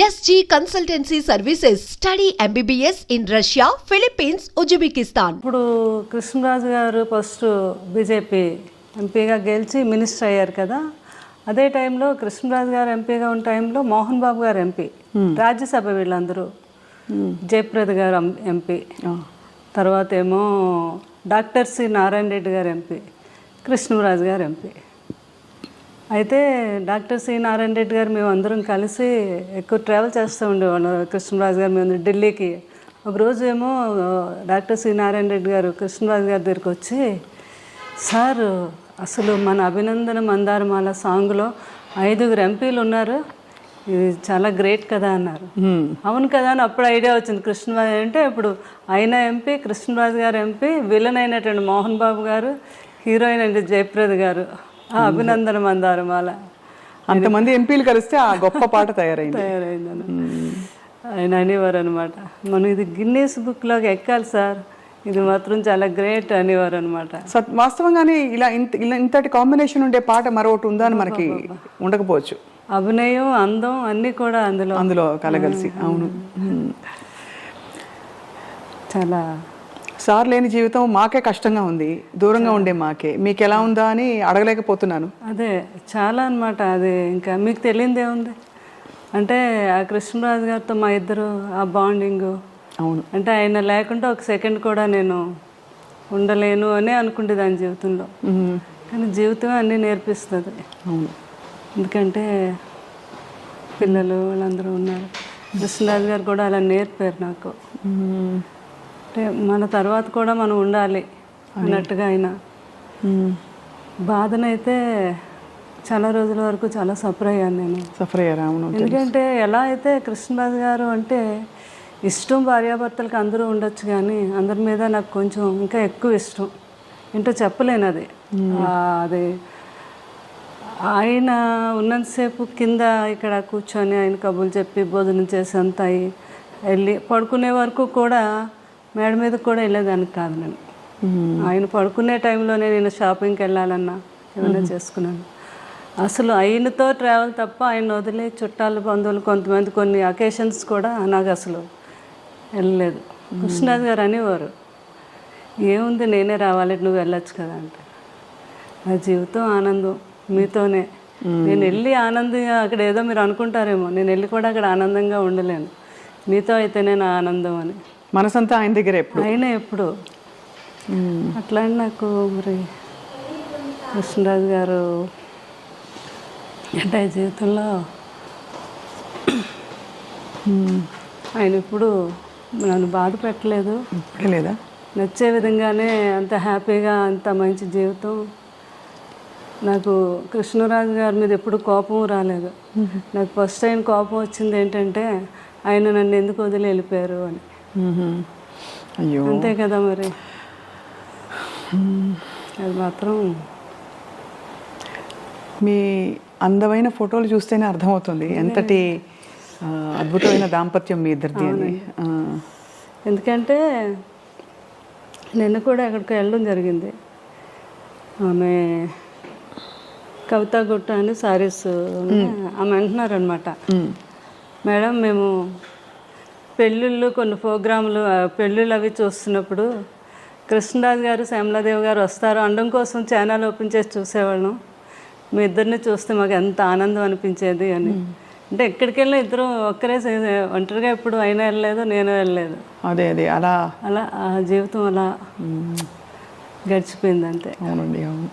SG Consultancy Services. Study MBBS in Russia, Philippines, Uzbekistan. ఇప్పుడు కృష్ణరాజు గారు first BJP ఎంపీగా గెలిచి మినిస్టర్ అయ్యారు కదా. అదే టైంలో కృష్ణరాజు గారు ఎంపీగా ఉన్న టైంలో మోహన్ బాబు గారు ఎంపీ, రాజ్యసభ వీళ్ళందరూ, జయప్రద గారు ఎంపీ, తర్వాత ఏమో డాక్టర్ సి నారాయణ రెడ్డి గారు ఎంపీ, కృష్ణరాజు గారు ఎంపీ. అయితే డాక్టర్ సి నారాయణ రెడ్డి గారు మేము అందరం కలిసి ఎక్కువ ట్రావెల్ చేస్తూ ఉండేవాళ్ళం. కృష్ణరాజు గారు మేము ఢిల్లీకి ఒకరోజు ఏమో డాక్టర్ సి నారాయణ రెడ్డి గారు కృష్ణరాజు గారి దగ్గరికి వచ్చి, సార్ అసలు మన అభినందన మందారమాల సాంగ్లో 5 ఎంపీలు ఉన్నారు, ఇది చాలా గ్రేట్ కదా అన్నారు. అవును కదా అని అప్పుడు ఐడియా వచ్చింది. కృష్ణరాజు అంటే ఇప్పుడు ఆయన ఎంపీ, కృష్ణరాజు గారు ఎంపీ, విలన్ అయినటువంటి మోహన్ బాబు గారు, హీరోయిన్ అంటే జయప్రద గారు, అభినందన మందారమాల, అంతమంది ఎంపీలు కలిస్తే ఆ గొప్ప పాట తయారైందని ఆయన అనేవారు అనమాట. మనం ఇది గిన్నీస్ బుక్లోకి ఎక్కాలి సార్, ఇది మాత్రం చాలా గ్రేట్ అనేవారు అనమాట. వాస్తవంగానే ఇలా ఇంతటి కాంబినేషన్ ఉండే పాట మరొకటి ఉందా అని మనకి ఉండకపోవచ్చు. అభినయం, అందం అన్నీ కూడా అందులో కలగలిసి. అవును, చాలా సార్ లేని జీవితం మాకే కష్టంగా ఉంది, దూరంగా ఉండే మాకే. మీకు ఎలా ఉందా అని అడగలేకపోతున్నాను. అదే చాలా అనమాట. అది ఇంకా మీకు తెలియదే ఉంది అంటే ఆ కృష్ణరాజు గారితో మా ఇద్దరు ఆ బాండింగ్. అవును, అంటే ఆయన లేకుంటే ఒక సెకండ్ కూడా నేను ఉండలేను అని అనుకుంటే దాని జీవితంలో. కానీ జీవితం అన్నీ నేర్పిస్తుంది. అవును, ఎందుకంటే పిల్లలు వాళ్ళందరూ ఉన్నారు. కృష్ణరాజు గారు కూడా అలా నేర్పారు నాకు. అంటే మన తర్వాత కూడా మనం ఉండాలి అన్నట్టుగా ఆయన. బాధనైతే చాలా రోజుల వరకు చాలా సఫర్ అయ్యాను నేను. సఫర్ అయ్యారా? ఎందుకంటే ఎలా అయితే కృష్ణరాజు గారు అంటే ఇష్టం భార్యాభర్తలకు అందరూ ఉండొచ్చు, కానీ అందరి మీద నాకు కొంచెం ఇంకా ఎక్కువ ఇష్టం. ఏంటో చెప్పలేను అది. అది ఆయన ఉన్నంతసేపు కింద ఇక్కడ కూర్చొని ఆయన కబుర్లు చెప్పి భోజనం చేసి అంతా వెళ్ళి పడుకునే వరకు కూడా మేడ మీద కూడా వెళ్ళేదానికి కాదు నేను. ఆయన పడుకునే టైంలోనే నేను షాపింగ్కి వెళ్ళాలన్నా ఏమైనా చేసుకున్నాను. అసలు ఆయనతో ట్రావెల్ తప్ప ఆయన వదిలే చుట్టాలు బంధువులు కొంతమంది కొన్ని అకేషన్స్ కూడా నాకు అసలు వెళ్ళలేదు. కృష్ణరాజు గారు అనేవారు, ఏముంది నేనే రావాలి, నువ్వు వెళ్ళొచ్చు కదా అంటే. నా జీవితం ఆనందం మీతోనే. నేను వెళ్ళి ఆనందంగా అక్కడ ఏదో మీరు అనుకుంటారేమో, నేను వెళ్ళి కూడా అక్కడ ఆనందంగా ఉండలేను. మీతో అయితేనే నా ఆనందం అని. మనసంతా ఆయన దగ్గర ఆయన ఎప్పుడు అట్లా. నాకు మరి కృష్ణరాజు గారు అంటే జీవితంలో ఆయన ఇప్పుడు నన్ను బాధ పెట్టలేదు, లేదా నచ్చే విధంగానే అంత హ్యాపీగా అంత మంచి జీవితం. నాకు కృష్ణరాజు గారి మీద ఎప్పుడు కోపం రాలేదు. నాకు ఫస్ట్ టైం కోపం వచ్చింది ఏంటంటే ఆయన నన్ను ఎందుకు వదిలి వెళ్ళిపోయారు అని. అయ్యో, అంతే కదా మరి. అది మాత్రం మీ అందమైన ఫోటోలు చూస్తేనే అర్థమవుతుంది ఎంతటి అద్భుతమైన దాంపత్యం మీ ఇద్దరిది అని. ఎందుకంటే నిన్న కూడా ఎక్కడికి వెళ్ళడం జరిగింది. ఆమె కవితా గుట్ట అని సారీస్ ఆమె అంటున్నారనమాట, మేడం మేము పెళ్ళిళ్ళు కొన్ని ప్రోగ్రాములు పెళ్ళిళ్ళు అవి చూస్తున్నప్పుడు కృష్ణరాజు గారు శ్యామలాదేవి గారు వస్తారు అనడం కోసం ఛానల్ ఓపెన్ చేసి చూసేవాళ్ళం. మీ ఇద్దరిని చూస్తే మాకు ఎంత ఆనందం అనిపించేది అని. అంటే ఎక్కడికి వెళ్ళినా ఇద్దరు ఒక్కరే, ఒంటరిగా ఎప్పుడు అయినా వెళ్ళలేదు, నేను వెళ్ళలేదు. అదే అదే అలా అలా ఆ జీవితం అలా గడిచిపోయింది అంతే. అవునండి, అవును.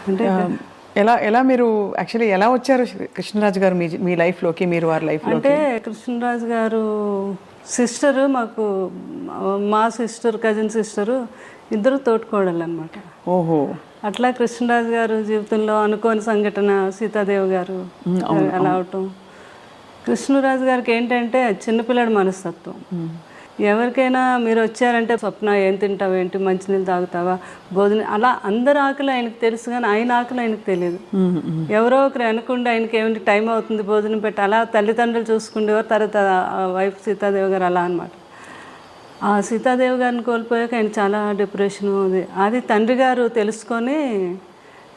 అంటే ఎలా మీరు యాక్చువల్లీ ఎలా వచ్చారు కృష్ణరాజు గారు మీ లైఫ్లోకి, మీరు వారి లైఫ్లో? అంటే కృష్ణరాజు గారు సిస్టరు, మాకు మా సిస్టర్, కజిన్ సిస్టరు ఇద్దరు తోటికోడలు అనమాట. ఓహో. అట్లా కృష్ణరాజు గారు జీవితంలో అనుకోని సంఘటన సీతాదేవి గారు అలా అవటం. కృష్ణరాజు గారికి ఏంటంటే చిన్నపిల్లడి మనస్తత్వం. ఎవరికైనా మీరు వచ్చారంటే స్వప్న ఏం తింటావు, ఏంటి మంచినీళ్ళు తాగుతావా, భోజనం, అలా అందరి ఆకలి ఆయనకు తెలుసు, కానీ ఆయన ఆకలి ఆయనకు తెలియదు. ఎవరో ఒకరు అనుకుంటే ఆయనకి ఏమిటి టైం అవుతుంది భోజనం పెట్టి అలా తల్లిదండ్రులు చూసుకుండేవారు. తర్వాత వైఫ్ సీతాదేవి గారు అలా అనమాట. ఆ సీతాదేవి గారిని కోల్పోయాక ఆయన చాలా డిప్రెషన్. అది తండ్రి గారు తెలుసుకొని,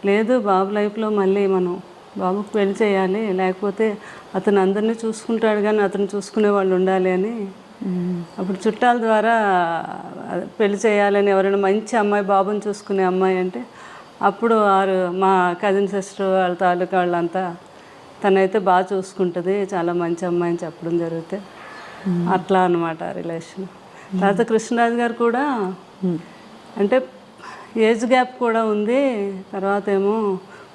లేదు బాబు లైఫ్లో మళ్ళీ మనం బాబుకు పెళ్లి చేయాలి, లేకపోతే అతను అందరినీ చూసుకుంటాడు కానీ అతను చూసుకునే వాళ్ళు ఉండాలి అని అప్పుడు చుట్టాల ద్వారా పెళ్లి చేయాలని, ఎవరైనా మంచి అమ్మాయి బాబుని చూసుకునే అమ్మాయి అంటే అప్పుడు మా కజిన్ సిస్టర్ వాళ్ళ తాలూకా వాళ్ళంతా తనైతే బాగా చూసుకుంటుంది, చాలా మంచి అమ్మాయి అని చెప్పడం జరిగితే అట్లా అనమాట రిలేషన్. తర్వాత కృష్ణరాజు గారు కూడా అంటే ఏజ్ గ్యాప్ కూడా ఉంది. తర్వాత ఏమో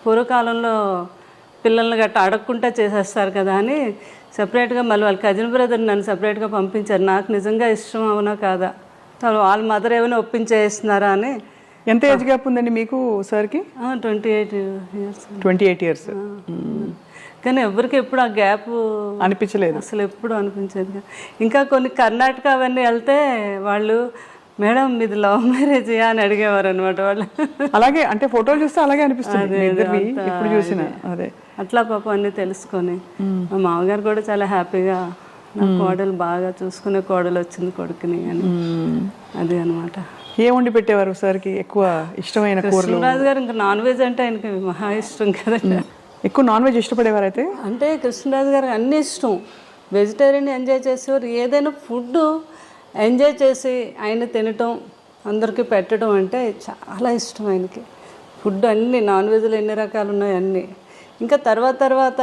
పూర్వకాలంలో పిల్లల్ని గట్ట అడగకుండా చేసేస్తారు కదా అని సపరేట్గా మళ్ళీ వాళ్ళ కజిన్ బ్రదర్ నన్ను సపరేట్గా పంపించారు. నాకు నిజంగా ఇష్టం అవునా కాదా, వాళ్ళ మదర్ ఏమైనా ఒప్పించేస్తున్నారా అని. ఎంత ఏజ్ గ్యాప్ ఉందండి మీకు సార్కి? 28 years. 28 years. కానీ ఎవరికి ఎప్పుడు ఆ గ్యాప్ అనిపించలేదు, అసలు ఎప్పుడు అనిపించేది. ఇంకా కొన్ని కర్ణాటక అవన్నీ వెళ్తే వాళ్ళు మేడం మీది లవ్ మ్యారేజ్ అని అడిగేవారు అనమాట వాళ్ళు. అలాగే అంటే ఫోటోలు చూస్తే అలాగే అనిపిస్తుంది ఇప్పుడు చూసిన. అదే అట్లా పాపం అన్నీ తెలుసుకొని మా మామగారు కూడా చాలా హ్యాపీగా నా కోడలు బాగా చూసుకునే కోడలు వచ్చింది కొడుకుని అని అది అనమాట. ఏం వండి పెట్టేవారు సార్కి ఎక్కువ ఇష్టమైన కూరలు? కృష్ణరాజు గారు ఇంకా నాన్ వెజ్ అంటే ఆయనకి మహా ఇష్టం కదా. ఎక్కువ నాన్ వెజ్ ఇష్టపడేవారు అయితే? అంటే కృష్ణరాజు గారికి అన్నీ ఇష్టం. వెజిటేరియన్ ఎంజాయ్ చేసేవారు. ఏదైనా ఫుడ్ ఎంజాయ్ చేసి ఆయన తినటం, అందరికీ పెట్టడం అంటే చాలా ఇష్టం ఆయనకి. ఫుడ్ అన్నీ నాన్ వెజ్లో ఎన్ని రకాలు ఉన్నాయి అన్నీ. ఇంకా తర్వాత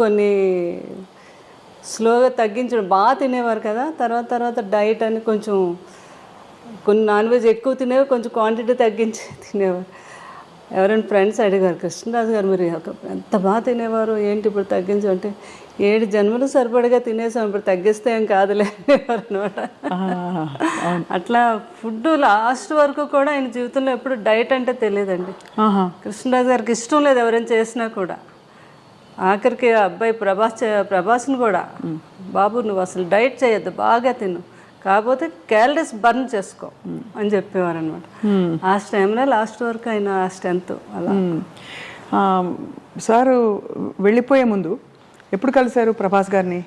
కొన్ని స్లోగా తగ్గించడం. బాగా తినేవారు కదా, తర్వాత డైట్ అని కొంచెం కొన్ని నాన్ వెజ్ ఎక్కువ తినేవారు, కొంచెం క్వాంటిటీ తగ్గించి తినేవారు. ఎవరైనా ఫ్రెండ్స్ అడిగారు, కృష్ణరాజు గారు మీరు ఎంత బాగా తినేవారు ఏంటి ఇప్పుడు తగ్గించు అంటే, 7 జన్మలు సరిపడగా తినేసాం, ఇప్పుడు తగ్గిస్తే ఏం కాదులే అనేవారు అనమాట. అట్లా ఫుడ్ లాస్ట్ వరకు కూడా ఆయన జీవితంలో ఎప్పుడు డైట్ అంటే తెలియదండి. కృష్ణరాజు గారికి ఇష్టం లేదు ఎవరైనా చేసినా కూడా. ఆఖరికి అబ్బాయి ప్రభాస్ని కూడా, బాబు నువ్వు అసలు డైట్ చేయొద్దు, బాగా తిను, కాకపోతే క్యాలరీస్ బర్న్ చేసుకో అని చెప్పేవారు అనమాట. ఆ టైంలో లాస్ట్ వరకు ఆయన ఆ స్ట్రెంత్ అలా. సారు వెళ్ళిపోయే ముందు ఎప్పుడు కలిశారు ప్రభాస్ గారిని?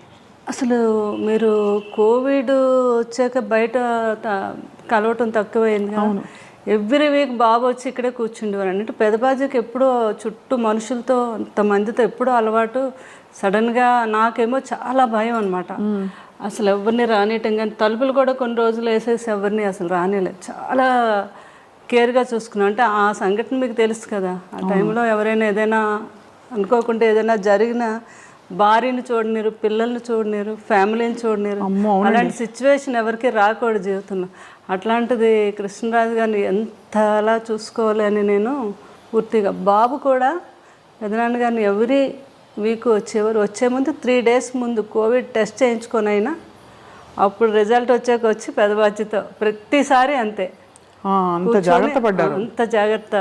అసలు మీరు కోవిడ్ వచ్చాక బయట కలవటం తక్కువైంది కదా. ఎవ్రీ వీక్ బాబు వచ్చి ఇక్కడే కూర్చుండేవారు. అంటే పెదబాజీకి ఎప్పుడూ చుట్టూ మనుషులతో అంతమందితో ఎప్పుడూ అలవాటు. సడన్గా నాకేమో చాలా భయం అనమాట. అసలు ఎవరిని రానియటం కానీ, తలుపులు కూడా కొన్ని రోజులు వేసేసి ఎవరిని అసలు రానిలేదు. చాలా కేర్గా చూసుకున్నాం. అంటే ఆ సంఘటన మీకు తెలుసు కదా, ఆ టైంలో ఎవరైనా ఏదైనా అనుకోకుండా ఏదైనా జరిగినా భార్యని చూడనీరు, పిల్లల్ని చూడనీరు, ఫ్యామిలీని చూడనీరు. అలాంటి సిచ్యువేషన్ ఎవరికి రాకూడదు జీవితంలో. అట్లాంటిది కృష్ణరాజు గారిని ఎంతలా చూసుకోవాలి అని నేను పూర్తిగా. బాబు కూడా పెదనాన్న గారిని ఎవ్రీ వీక్ వచ్చే ముందు 3 days ముందు కోవిడ్ టెస్ట్ చేయించుకొని అయినా అప్పుడు రిజల్ట్ వచ్చాక వచ్చి పెదబాధ్యతో ప్రతిసారి అంతే. అంత జాగ్రత్త పడ్డారు. అంత జాగ్రత్త,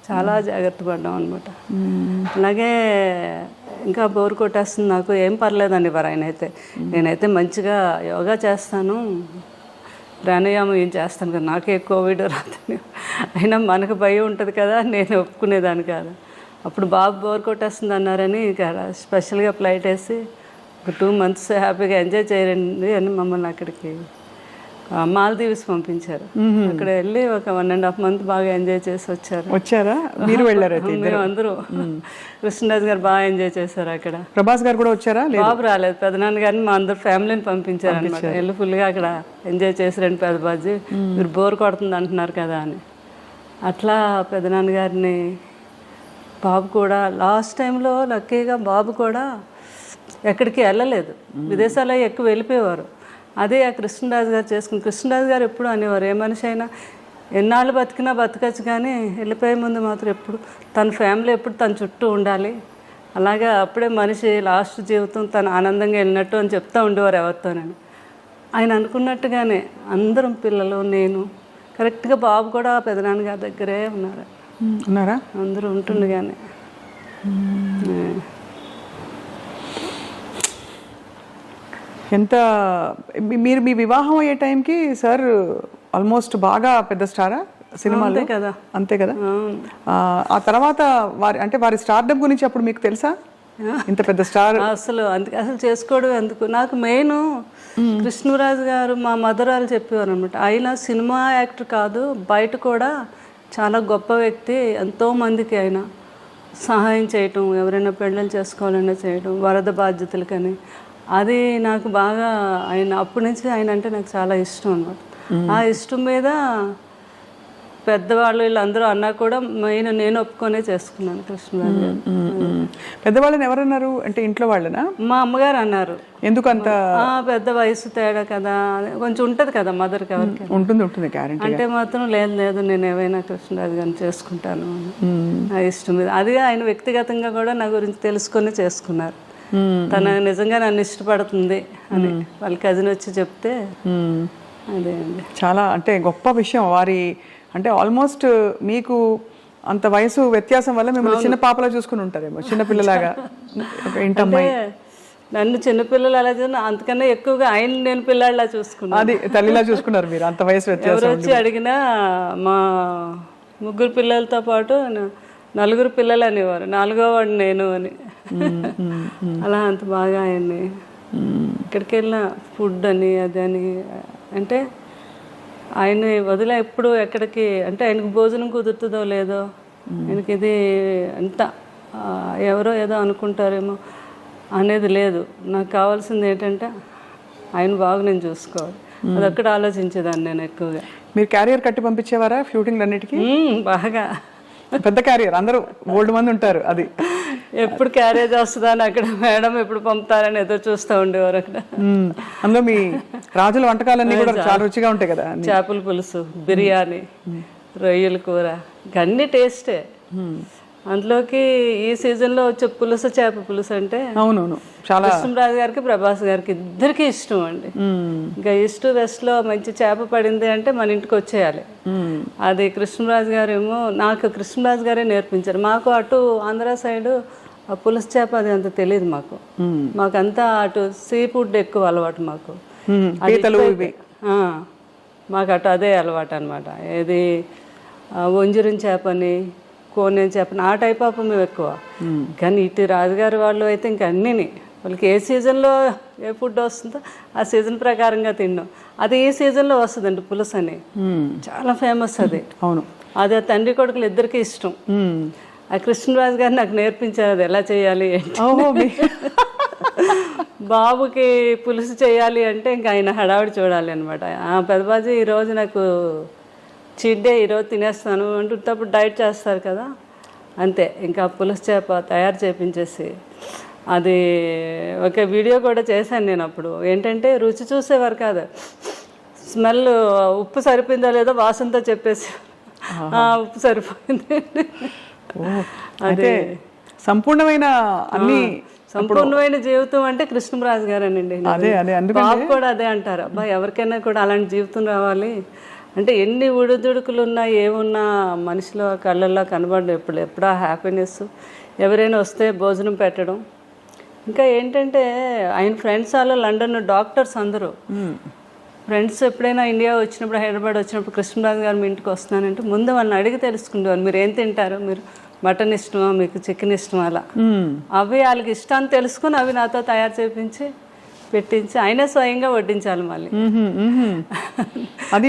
చాలా జాగ్రత్త పడ్డాం అనమాట. అలాగే ఇంకా బోర్ కొట్టేస్తుంది నాకు, ఏం పర్లేదండి వారు ఆయన అయితే. నేనైతే మంచిగా యోగా చేస్తాను, ప్రాణాయామం ఏం చేస్తాను కదా, నాకే కోవిడ్ రాదని. అయినా మనకు భయం ఉంటుంది కదా, నేను ఒప్పుకునేదాన్ని కాదు. అప్పుడు బాబు బోర్ కొట్టేస్తుంది అన్నారని ఇక స్పెషల్గా ఫ్లైట్ వేసి ఒక 2 months హ్యాపీగా ఎంజాయ్ చేయండి అని మమ్మల్ని అక్కడికి మాల్దీవ్స్ పంపించారు. అక్కడ వెళ్ళి ఒక 1.5 month బాగా ఎంజాయ్ చేసి వచ్చారా? మీరు వెళ్ళారు? మేము అందరూ. కృష్ణరాజు గారు బాగా ఎంజాయ్ చేశారు అక్కడ. ప్రభాస్ గారు కూడా వచ్చారా? బాబు రాలేదు, పెదనాన్న గారిని మా అందరు ఫ్యామిలీని పంపించారు అనమాట. వెళ్ళి ఫుల్గా అక్కడ ఎంజాయ్ చేసారండి పెదబాజీ. మీరు బోర్ కొడుతుంది అంటున్నారు కదా అని. అట్లా పెదనాన్న గారిని, బాబు కూడా లాస్ట్ టైంలో లక్కీగా బాబు కూడా ఎక్కడికి వెళ్ళలేదు, విదేశాల్లో ఎక్కువ వెళ్ళిపోయేవారు. అదే ఆ కృష్ణరాజు గారు చేసుకుని. కృష్ణరాజు గారు ఎప్పుడు అనేవారు, ఏ మనిషి అయినా ఎన్నాళ్ళు బతికినా బతకచ్చు కానీ వెళ్ళిపోయే ముందు మాత్రం ఎప్పుడు తన ఫ్యామిలీ ఎప్పుడు తన చుట్టూ ఉండాలి, అలాగే అప్పుడే మనిషి లాస్ట్ జీవితం తను ఆనందంగా వెళ్ళినట్టు అని చెప్తూ ఉండేవారు ఎవరితోనని. ఆయన అనుకున్నట్టుగానే అందరం పిల్లలు, నేను కరెక్ట్గా బాబు కూడా పెదనాన్న గారి దగ్గరే ఉన్నారా? అందరూ ఉంటుండగానే. ఎంత మీరు మీ వివాహం అయ్యే టైంకి సార్ ఆల్మోస్ట్ బాగా పెద్ద స్టారా సినిమాలో కదా? అంతే కదా. ఆ తర్వాత వారి స్టార్డమ్ గురించి అప్పుడు మీకు తెలుసా? ఇంత పెద్ద స్టార్ అసలు చేసుకోవడం ఎందుకు. నాకు మెయిన్ కృష్ణరాజు గారు మా మదర్ వాళ్ళు చెప్పేవారు అనమాట, ఆయన సినిమా యాక్టర్ కాదు, బయట కూడా చాలా గొప్ప వ్యక్తి, ఎంతోమందికి ఆయన సహాయం చేయటం, ఎవరైనా పెళ్ళిళ్ళు చేసుకోవాలన్నా చేయటం, వరద బాధ్యతలకని, అది నాకు బాగా ఆయన అప్పటి నుంచి ఆయన అంటే నాకు చాలా ఇష్టం అన్నమాట. ఆ ఇష్టం మీద పెద్దవాళ్ళు వీళ్ళందరూ అన్నా కూడా మెయిన్ నేను ఒప్పుకొనే చేసుకున్నాను కృష్ణరాజు గారు. పెద్దవాళ్ళని ఎవరన్నారు అంటే ఇంట్లో వాళ్ళనా? మా అమ్మగారు అన్నారు. ఎందుకంత పెద్ద వయసు తేడా కదా, కొంచెం ఉంటుంది కదా మదర్కి, ఎవరికి ఉంటుంది గ్యారెంటీ అంటే మాత్రం లేదు నేను ఏవైనా కృష్ణరాజు గారిని చేసుకుంటాను నా ఇష్టం మీద. అది ఆయన వ్యక్తిగతంగా కూడా నా గురించి తెలుసుకొని చేసుకున్నారు. తన నిజంగా నన్ను ఇష్టపడుతుంది అని వాళ్ళ కజిన్ వచ్చి చెప్తే అదే అండి చాలా అంటే గొప్ప విషయం. వారి అంటే ఆల్మోస్ట్ మీకు అంత వయసు వ్యత్యాసం వల్ల మిమ్మల్ని చిన్న పాపలా చూసుకుని ఉంటారేమో, చిన్నపిల్లలాగా. ఇంటమ్మాయి నన్ను చిన్నపిల్లలు అలా చూసిన అంతకన్నా ఎక్కువగా ఆయన నేను పిల్లాడిలా చూసుకున్నాను. అది తల్లిలా చూసుకున్నారు మీరు, అంత వయసు వ్యత్యాసం. ఎవరు వచ్చి అడిగినా మా 3 పిల్లలతో పాటు 4 పిల్లలు అనేవారు, 4వ వాడు నేను అని. అలా అంత బాగా ఆయన్ని ఎక్కడికి వెళ్ళిన ఫుడ్ అని అది అని అంటే ఆయన వదిలే ఎప్పుడు ఎక్కడికి అంటే ఆయనకు భోజనం కుదురుతుందో లేదో, ఆయనకి ఇది అంత ఎవరో ఏదో అనుకుంటారేమో అనేది లేదు. నాకు కావాల్సింది ఏంటంటే ఆయన బాగా నేను చూసుకోవాలి, అదొక్కటి ఆలోచించేదాన్ని నేను ఎక్కువగా. మీరు క్యారియర్ కట్టి పంపించేవారా షూటింగ్ అన్నిటికీ? బాగా పెద్ద క్యారియర్, అందరూ ఓల్డ్ మంది ఉంటారు. అది ఎప్పుడు క్యారేజ్ వస్తుందా అని అక్కడ మేడం ఎప్పుడు పంపుతారని ఎదురు చూస్తూ ఉండేవారు అక్కడ. అందులో మీ రాజుల వంటకాలన్నీ కూడా చాలా రుచిగా ఉంటాయి కదా, చేపల పులుసు, బిర్యానీ, రొయ్యల కూర, అన్ని టేస్టే. అందులోకి ఈ సీజన్లో వచ్చే పులుసు, చేప పులుసు అంటే అవునవును చాలా కృష్ణరాజు గారికి ప్రభాస్ గారికి ఇద్దరికి ఇష్టం అండి. ఇంకా ఈస్ట్ వెస్ట్లో మంచి చేప పడింది అంటే మన ఇంటికి వచ్చేయాలి. అది కృష్ణరాజు గారు ఏమో నాకు కృష్ణరాజు గారే నేర్పించారు. మాకు అటు ఆంధ్ర సైడు ఆ పులుసు చేప అది అంత తెలియదు మాకు. మాకంతా అటు సీ ఫుడ్ ఎక్కువ అలవాటు మాకు. మాకు అటు అదే అలవాటు అనమాట. ఏది వంజరం చేపని, కోనేం చేపని, ఆ టైప్ ఆఫ్ మేము ఎక్కువ. కానీ ఇటు రాజుగారి వాళ్ళు అయితే ఇంకా అన్నీని వాళ్ళకి ఏ సీజన్లో ఏ ఫుడ్ వస్తుందో ఆ సీజన్ ప్రకారంగా తిన్నాం. అది ఈ సీజన్లో వస్తుందండి పులుసు అని, చాలా ఫేమస్ అది. అవును, అది ఆ తండ్రి కొడుకులు ఇద్దరికి ఇష్టం. ఆ కృష్ణరాజు గారు నాకు నేర్పించారు అది ఎలా చేయాలి. బాబుకి పులుసు చేయాలి అంటే ఇంకా ఆయన హడావిడి చూడాలి అనమాట. పెద్దబాజీ ఈరోజు నాకు చీట్ డే, ఈరోజు తినేస్తాను అంటున్నప్పుడు డైట్ చేస్తారు కదా, అంతే. ఇంకా పులుసు చేప తయారు చేయించేసి అది ఒక వీడియో కూడా చేశాను నేను. అప్పుడు ఏంటంటే రుచి చూసేవారు కాదు, స్మెల్ ఉప్పు సరిపోయిందో లేదో వాసనతో చెప్పేసి ఉప్పు సరిపోయింది. అదే సంపూర్ణమైన అన్ని సంపూర్ణమైన జీవితం అంటే కృష్ణరాజు గారేనండి. బాబు కూడా అదే అంటారు, అబ్బా ఎవరికైనా కూడా అలాంటి జీవితం రావాలి అంటే ఎన్ని ఉడుదుడుకులు ఉన్నా ఏమున్నా మనిషిలో కళ్ళల్లో కనబడడం ఎప్పుడా హ్యాపీనెస్. ఎవరైనా వస్తే భోజనం పెట్టడం. ఇంకా ఏంటంటే ఆయన ఫ్రెండ్స్ వాళ్ళు లండన్ డాక్టర్స్ అందరూ ఫ్రెండ్స్ ఎప్పుడైనా ఇండియా వచ్చినప్పుడు, హైదరాబాద్ వచ్చినప్పుడు కృష్ణరాజు గారు మీ ఇంటికి వస్తున్నానంటే ముందు వాళ్ళని అడిగి తెలుసుకుండేవారు, మీరు ఏం తింటారు, మీరు మటన్ ఇష్టమా, మీకు చికెన్ ఇష్టమా, అలా అవి వాళ్ళకి ఇష్టాన్ని తెలుసుకుని అవి నాతో తయారు చేయించి పెట్టించి ఆయనే స్వయంగా వడ్డించాలి. మళ్ళీ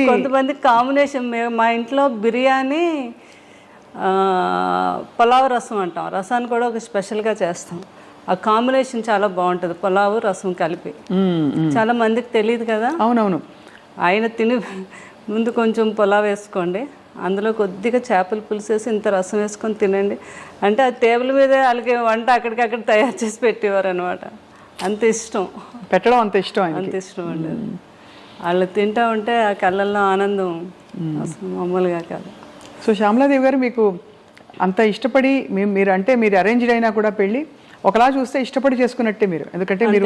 కొంతమంది కాంబినేషన్, మా ఇంట్లో బిర్యానీ పులావ్ రసం అంటాం, రసాన్ని కూడా ఒక స్పెషల్గా చేస్తాం. ఆ కాంబినేషన్ చాలా బాగుంటుంది, పులావు రసం కలిపి. చాలా మందికి తెలియదు కదా. అవునవును. ఆయన తిని ముందు కొంచెం పులావ్ వేసుకోండి, అందులో కొద్దిగా చేపల పులుసు వేసి ఇంత రసం వేసుకొని తినండి అంటే ఆ టేబుల్ మీదే వాళ్ళకి వంట అక్కడికక్కడ తయారు చేసి పెట్టేవారు అనమాట. అంత ఇష్టం పెట్టడం, అంత ఇష్టం, అంత ఇష్టం అండి. వాళ్ళు తింటూ ఉంటే ఆ కళ్ళల్లో ఆనందం అసలు మామూలుగా కాదు. సో శ్యామలాదేవి గారు మీకు అంత ఇష్టపడి మీరు అంటే మీరు అరేంజ్డ్ అయినా కూడా పెళ్ళి ఒకలా చూస్తే ఇష్టపడి చేసుకున్నట్టే మీరు, ఎందుకంటే మీరు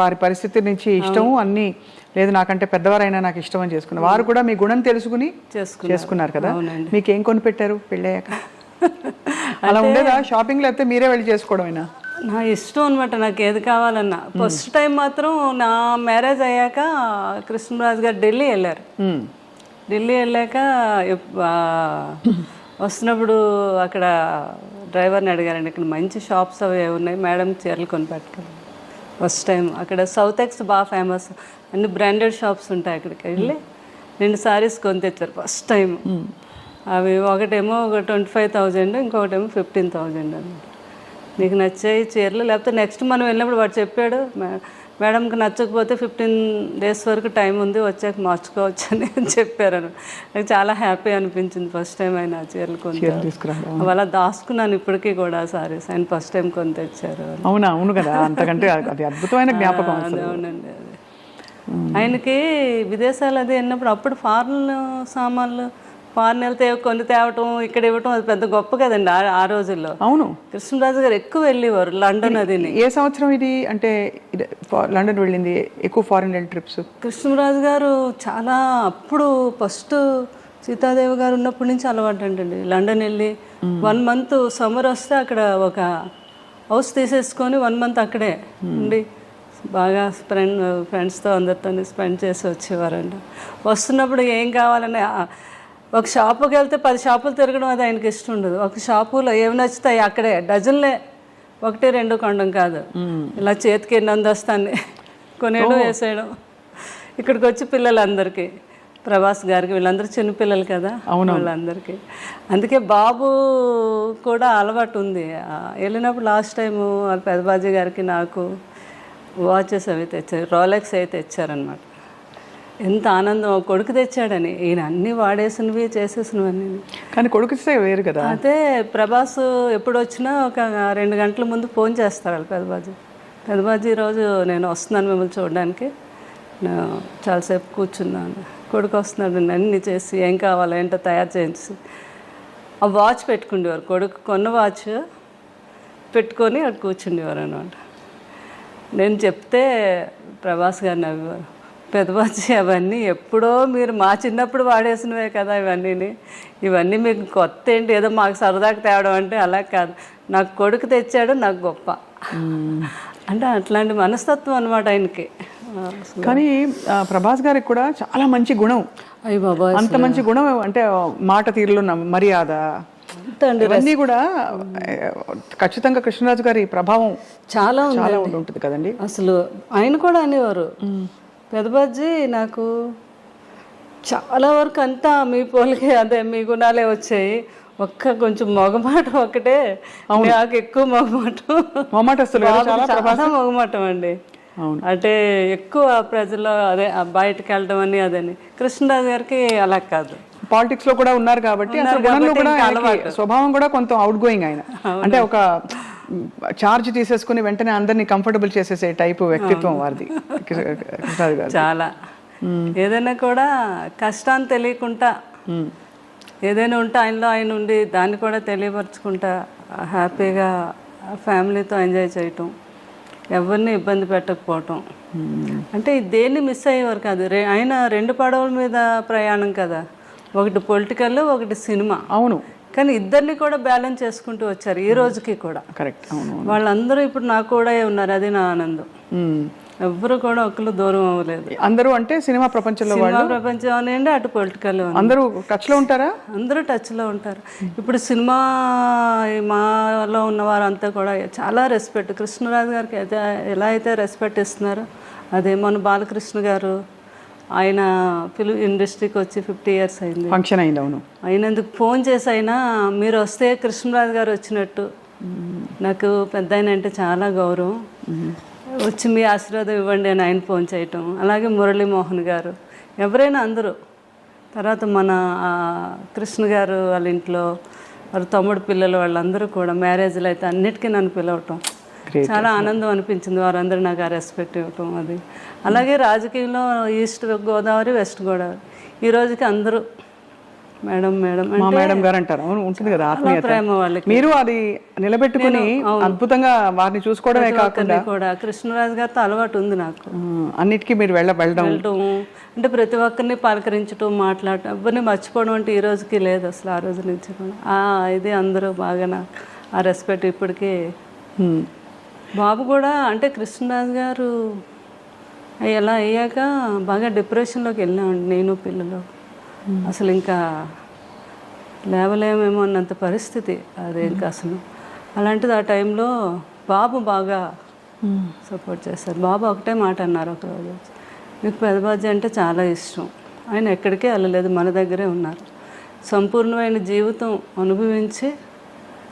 వారి పరిస్థితి నుంచి ఇష్టము అన్నీ లేదు, నాకంటే పెద్దవారైనా నాకు ఇష్టం అని చేసుకున్నారు. వారు కూడా మీ గుణం తెలుసుకుని చేసుకున్నారు కదా. మీకు ఏం కొని పెట్టారు పెళ్ళయ్యాక? అలా ఉండేదా షాపింగ్లో? అయితే మీరే వెళ్ళి చేసుకోవడమేనా? నా ఇష్టం అనమాట, నాకు ఏది కావాలన్నా. ఫస్ట్ టైం మాత్రం నా మ్యారేజ్ అయ్యాక కృష్ణరాజు గారు ఢిల్లీ వెళ్ళారు. ఢిల్లీ వెళ్ళాక వస్తున్నప్పుడు అక్కడ డ్రైవర్ని అడిగారండి, ఇక్కడ మంచి షాప్స్ అవి ఉన్నాయి మేడం, చీరలు కొనిపెట్టుకోండి. ఫస్ట్ టైం అక్కడ సౌత్ ఎక్స్ బాగా ఫేమస్, అన్ని బ్రాండెడ్ షాప్స్ ఉంటాయి. అక్కడికి వెళ్ళి 2 సారీస్ కొని తెచ్చారు ఫస్ట్ టైం. అవి ఒకటేమో ఒక 25,000, ఇంకొకటేమో 15,000 అనమాట. నీకు నచ్చాయి చీరలు, లేకపోతే నెక్స్ట్ మనం వెళ్ళినప్పుడు వాడు చెప్పాడు మేడంకి నచ్చకపోతే 15 days వరకు టైం ఉంది, వచ్చాక మార్చుకోవచ్చు అని చెప్పారు. నాకు చాలా హ్యాపీ అనిపించింది ఫస్ట్ టైం ఆయన చీరలు కొని. అలా దాచుకున్నాను ఇప్పటికీ కూడా సారీస్. ఆయన ఫస్ట్ టైం కొని తెచ్చారు. అవునా? అవును కదా, అంతకంటే అది అద్భుతమైన జ్ఞాపకం. అవునండి. అది ఆయనకి విదేశాలు అది వెళ్ళినప్పుడు అప్పుడు ఫారెన్ సామాన్లు ఫారెన్ వెళ్తే కొన్ని తేవటం ఇక్కడ ఇవ్వటం అది పెద్ద గొప్ప కదండి ఆ రోజుల్లో. అవును, కృష్ణరాజు గారు ఎక్కువ వెళ్ళేవారు లండన్. అది ఏ సంవత్సరం ఇది అంటే లండన్ వెళ్ళింది ఎక్కువ ఫారెన్ ట్రిప్స్? కృష్ణరాజు గారు చాలా అప్పుడు ఫస్ట్ సీతాదేవి గారు ఉన్నప్పటి నుంచి అలవాటు అంటండి. లండన్ వెళ్ళి 1 month సమ్మర్ వస్తే అక్కడ ఒక హౌస్ తీసేసుకొని 1 month అక్కడే ఉండి బాగా ఫ్రెండ్స్తో అందరితో స్పెండ్ చేసి వచ్చేవారంట. వస్తున్నప్పుడు ఏం కావాలని ఒక షాపుకి వెళ్తే 10 షాపులు తిరగడం అది ఆయనకి ఇష్టం ఉండదు. ఒక షాపులో ఏమి నచ్చుతాయి అక్కడే డజన్లే, 1-2 కొనడం కాదు, ఇలా చేతికి ఎన్ని అందొస్తాన్ని కొనేయడం వేసేయడం. ఇక్కడికి వచ్చి పిల్లలందరికీ, ప్రభాస్ గారికి వీళ్ళందరూ చిన్నపిల్లలు కదా వాళ్ళందరికీ. అందుకే బాబు కూడా అలవాటు ఉంది. వెళ్ళినప్పుడు లాస్ట్ టైము వాళ్ళ పెదబాజీ గారికి నాకు వాచెస్ అవి తెచ్చారు, రోలెక్స్ అయితే తెచ్చారనమాట. ఎంత ఆనందం, కొడుకు తెచ్చాడని. ఈయన అన్నీ వాడేసినవి చేసేసినవన్నీ. కానీ కొడుకు వేరు కదా. అయితే ప్రభాస్ ఎప్పుడు వచ్చినా ఒక 2 గంటల ముందు ఫోన్ చేస్తారు వాళ్ళు పెదబాజీ రోజు నేను వస్తున్నాను మిమ్మల్ని చూడడానికి, నేను చాలాసేపు కూర్చున్నాను, కొడుకు వస్తున్నాడు అన్నీ చేసి ఏం కావాలో ఏంటో తయారు చేసి ఆ వాచ్ పెట్టుకుండేవారు. కొడుకు కొన్న వాచ్ పెట్టుకొని అక్కడ కూర్చుండేవారు అనమాట. నేను చెప్తే ప్రభాస్ గారు నవ్వేవారు, పెదబాజీ అవన్నీ ఎప్పుడో మీరు మా చిన్నప్పుడు వాడేసినవే కదా ఇవన్నీ మీకు కొత్త ఏంటి, ఏదో మాకు సరదాకి తేవడం అంటే అలా కాదు, నాకు కొడుకు తెచ్చాడు నాకు గొప్ప అంటే అట్లాంటి మనస్తత్వం అనమాట ఆయనకి. కానీ ప్రభాస్ గారికి కూడా చాలా మంచి గుణం. అయ్యి బాబా, అంత మంచి గుణం అంటే మాట తీరులో మర్యాద ఇవన్నీ కూడా ఖచ్చితంగా కృష్ణరాజు గారి ప్రభావం చాలా ఉంటుంది కదండి. అసలు ఆయన కూడా అనేవారు, పెదబాజీ నాకు చాలా వరకు అంతా మీ పోలికే, అదే మీ గుణాలే వచ్చాయి, కొంచెం మొగమాటం ఒకటే నాకు ఎక్కువ మొగమాటం అండి. అంటే ఎక్కువ ప్రజల్లో అదే బయటకు వెళ్ళడం అని అదని. కృష్ణరాజు గారికి అలా కాదు, పాలిటిక్స్ లో కూడా ఉన్నారు కాబట్టి స్వభావం కూడా కొంత అవుట్ గోయింగ్ ఆయన. అంటే ఒక చార్జ్ తీసేసుకుని వెంటనే అందరినీ కంఫర్టబుల్ చేసేసే టైపు వ్యక్తిత్వం వారిది. చాలా ఏదైనా కూడా కష్టాన్ని తెలియకుండా ఏదైనా ఉంటే ఆయనలో ఆయన ఉండి దాన్ని కూడా తెలియపరచుకుంటా హ్యాపీగా ఫ్యామిలీతో ఎంజాయ్ చేయటం, ఎవరిని ఇబ్బంది పెట్టకపోవటం. అంటే దేన్ని మిస్ అయ్యేవారు కాదు. ఆయన 2 పడవల మీద ప్రయాణం కదా, ఒకటి పొలిటికల్, ఒకటి సినిమా. అవును, కానీ ఇద్దరిని కూడా బ్యాలెన్స్ చేసుకుంటూ వచ్చారు ఈ రోజుకి కూడా. కరెక్ట్. వాళ్ళందరూ ఇప్పుడు నాకు కూడా ఉన్నారు, అది నా ఆనందం. ఎవ్వరు కూడా ఒకరు దూరం అవ్వలేదు. అందరూ అంటే సినిమా ప్రపంచంలో ప్రపంచం అనండి, అటు పొలిటికల్ అందరూ టచ్ లో ఉంటారా? అందరూ టచ్ లో ఉంటారు. ఇప్పుడు సినిమా మాలో ఉన్న వారంతా కూడా చాలా రెస్పెక్ట్. కృష్ణరాజు గారికి అయితే ఎలా అయితే రెస్పెక్ట్ ఇస్తున్నారో అదే మన బాలకృష్ణ గారు, ఆయన ఫిలిం ఇండస్ట్రీకి వచ్చి 50 years అయింది, ఫంక్షన్ అయింది. అవును, అయినందుకు ఫోన్ చేసి అయినా మీరు వస్తే కృష్ణరాజు గారు వచ్చినట్టు. నాకు పెద్ద ఆయన అంటే చాలా గౌరవం, వచ్చి మీ ఆశీర్వాదం ఇవ్వండి అని ఆయన ఫోన్ చేయటం. అలాగే మురళీమోహన్ గారు, ఎవరైనా అందరూ. తర్వాత మన కృష్ణ గారు వాళ్ళ ఇంట్లో వాళ్ళ తమ్ముడు పిల్లలు వాళ్ళందరూ కూడా మ్యారేజ్లు అయితే అన్నిటికీ నన్ను పిలవటం చాలా ఆనందం అనిపించింది. వారందరూ నాకు ఆ రెస్పెక్ట్ ఇవ్వటం అది. అలాగే రాజకీయంలో ఈస్ట్ గోదావరి, వెస్ట్ గోదావరి ఈ రోజుకి అందరూ మేడం మేడం మా మేడం గారు అంటారు. అవును, ఉంటుంది కదా ఆత్మీయత, ప్రేమ వాళ్ళకి. మీరు అది నిలబెట్టుకుని అద్భుతంగా వారిని చూసుకోవడమే కాకుండా కూడా కృష్ణరాజు గారితో అలవాటు ఉంది నాకు. అన్నిటికీ మీరు వెళ్ళడం అంటే ప్రతి ఒక్కరిని పలకరించడం, మాట్లాడటం, ఎవరిని మర్చిపోవడం అంటే ఈ రోజుకి లేదు అసలు. ఆ రోజు నుంచి కూడా ఇది అందరూ బాగా నాకు ఆ రెస్పెక్ట్ ఇప్పటికీ. బాబు కూడా అంటే కృష్ణరాజు గారు ఎలా అయ్యాక బాగా డిప్రెషన్లోకి వెళ్ళామండి నేను పిల్లలు. అసలు ఇంకా లేవలేమేమో అన్నంత పరిస్థితి అది. ఇంకా అసలు అలాంటిది ఆ టైంలో బాబు బాగా సపోర్ట్ చేశారు. బాబు ఒకటే మాట అన్నారు ఒకరోజు, మీకు పెదబాజీ అంటే చాలా ఇష్టం, ఆయన ఎక్కడికే వెళ్ళలేదు, మన దగ్గరే ఉన్నారు, సంపూర్ణమైన జీవితం అనుభవించి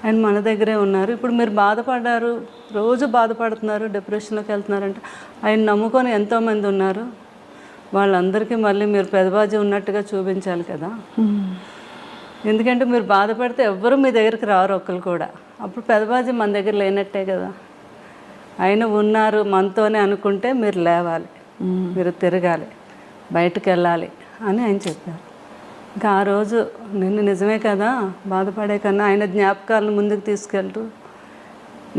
ఆయన మన దగ్గరే ఉన్నారు. ఇప్పుడు మీరు బాధపడ్డారు, రోజు బాధపడుతున్నారు, డిప్రెషన్లోకి వెళ్తున్నారంటే ఆయన నమ్ముకొని ఎంతోమంది ఉన్నారు. వాళ్ళందరికీ మళ్ళీ మీరు పెదబాజీ ఉన్నట్టుగా చూపించాలి కదా. ఎందుకంటే మీరు బాధపడితే ఎవ్వరూ మీ దగ్గరికి రారు, ఒక్కరు కూడా. అప్పుడు పెదబాజీ మన దగ్గర లేనట్టే కదా. ఆయన ఉన్నారు మనతోనే అనుకుంటే మీరు లేవాలి, మీరు తిరగాలి, బయటకు వెళ్ళాలి అని ఆయన చెప్పారు. ఇంకా ఆ రోజు నిన్ను నిజమే కదా, బాధపడే కన్నా ఆయన జ్ఞాపకాలను ముందుకు తీసుకెళ్తూ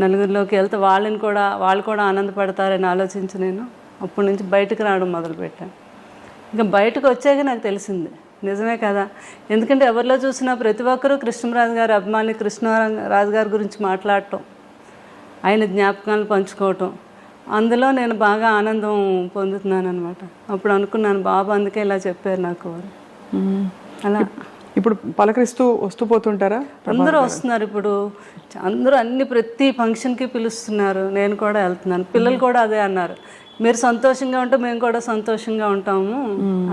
నలుగురిలోకి వెళ్తే వాళ్ళు కూడా ఆనందపడతారని ఆలోచించి నేను అప్పటి నుంచి బయటకు రావడం మొదలుపెట్టాను. ఇంకా బయటకు వచ్చాక నాకు తెలిసింది నిజమే కదా. ఎందుకంటే ఎవరిలో చూసినా ప్రతి ఒక్కరూ కృష్ణరాజు గారి అభిమాని, కృష్ణరాజు గారి గురించి మాట్లాడటం, ఆయన జ్ఞాపకాలను పంచుకోవటం, అందులో నేను బాగా ఆనందం పొందుతున్నాను అనమాట. అప్పుడు అనుకున్నాను బాబు అందుకే ఇలా చెప్పారు నాకు. అలా ఇప్పుడు పలకరిస్తూ వస్తూ పోతుంటారా? అందరూ వస్తున్నారు ఇప్పుడు, అందరూ ప్రతి ఫంక్షన్కి పిలుస్తున్నారు, నేను కూడా వెళ్తున్నాను. పిల్లలు కూడా అదే అన్నారు, మీరు సంతోషంగా ఉంటే మేము కూడా సంతోషంగా ఉంటాము.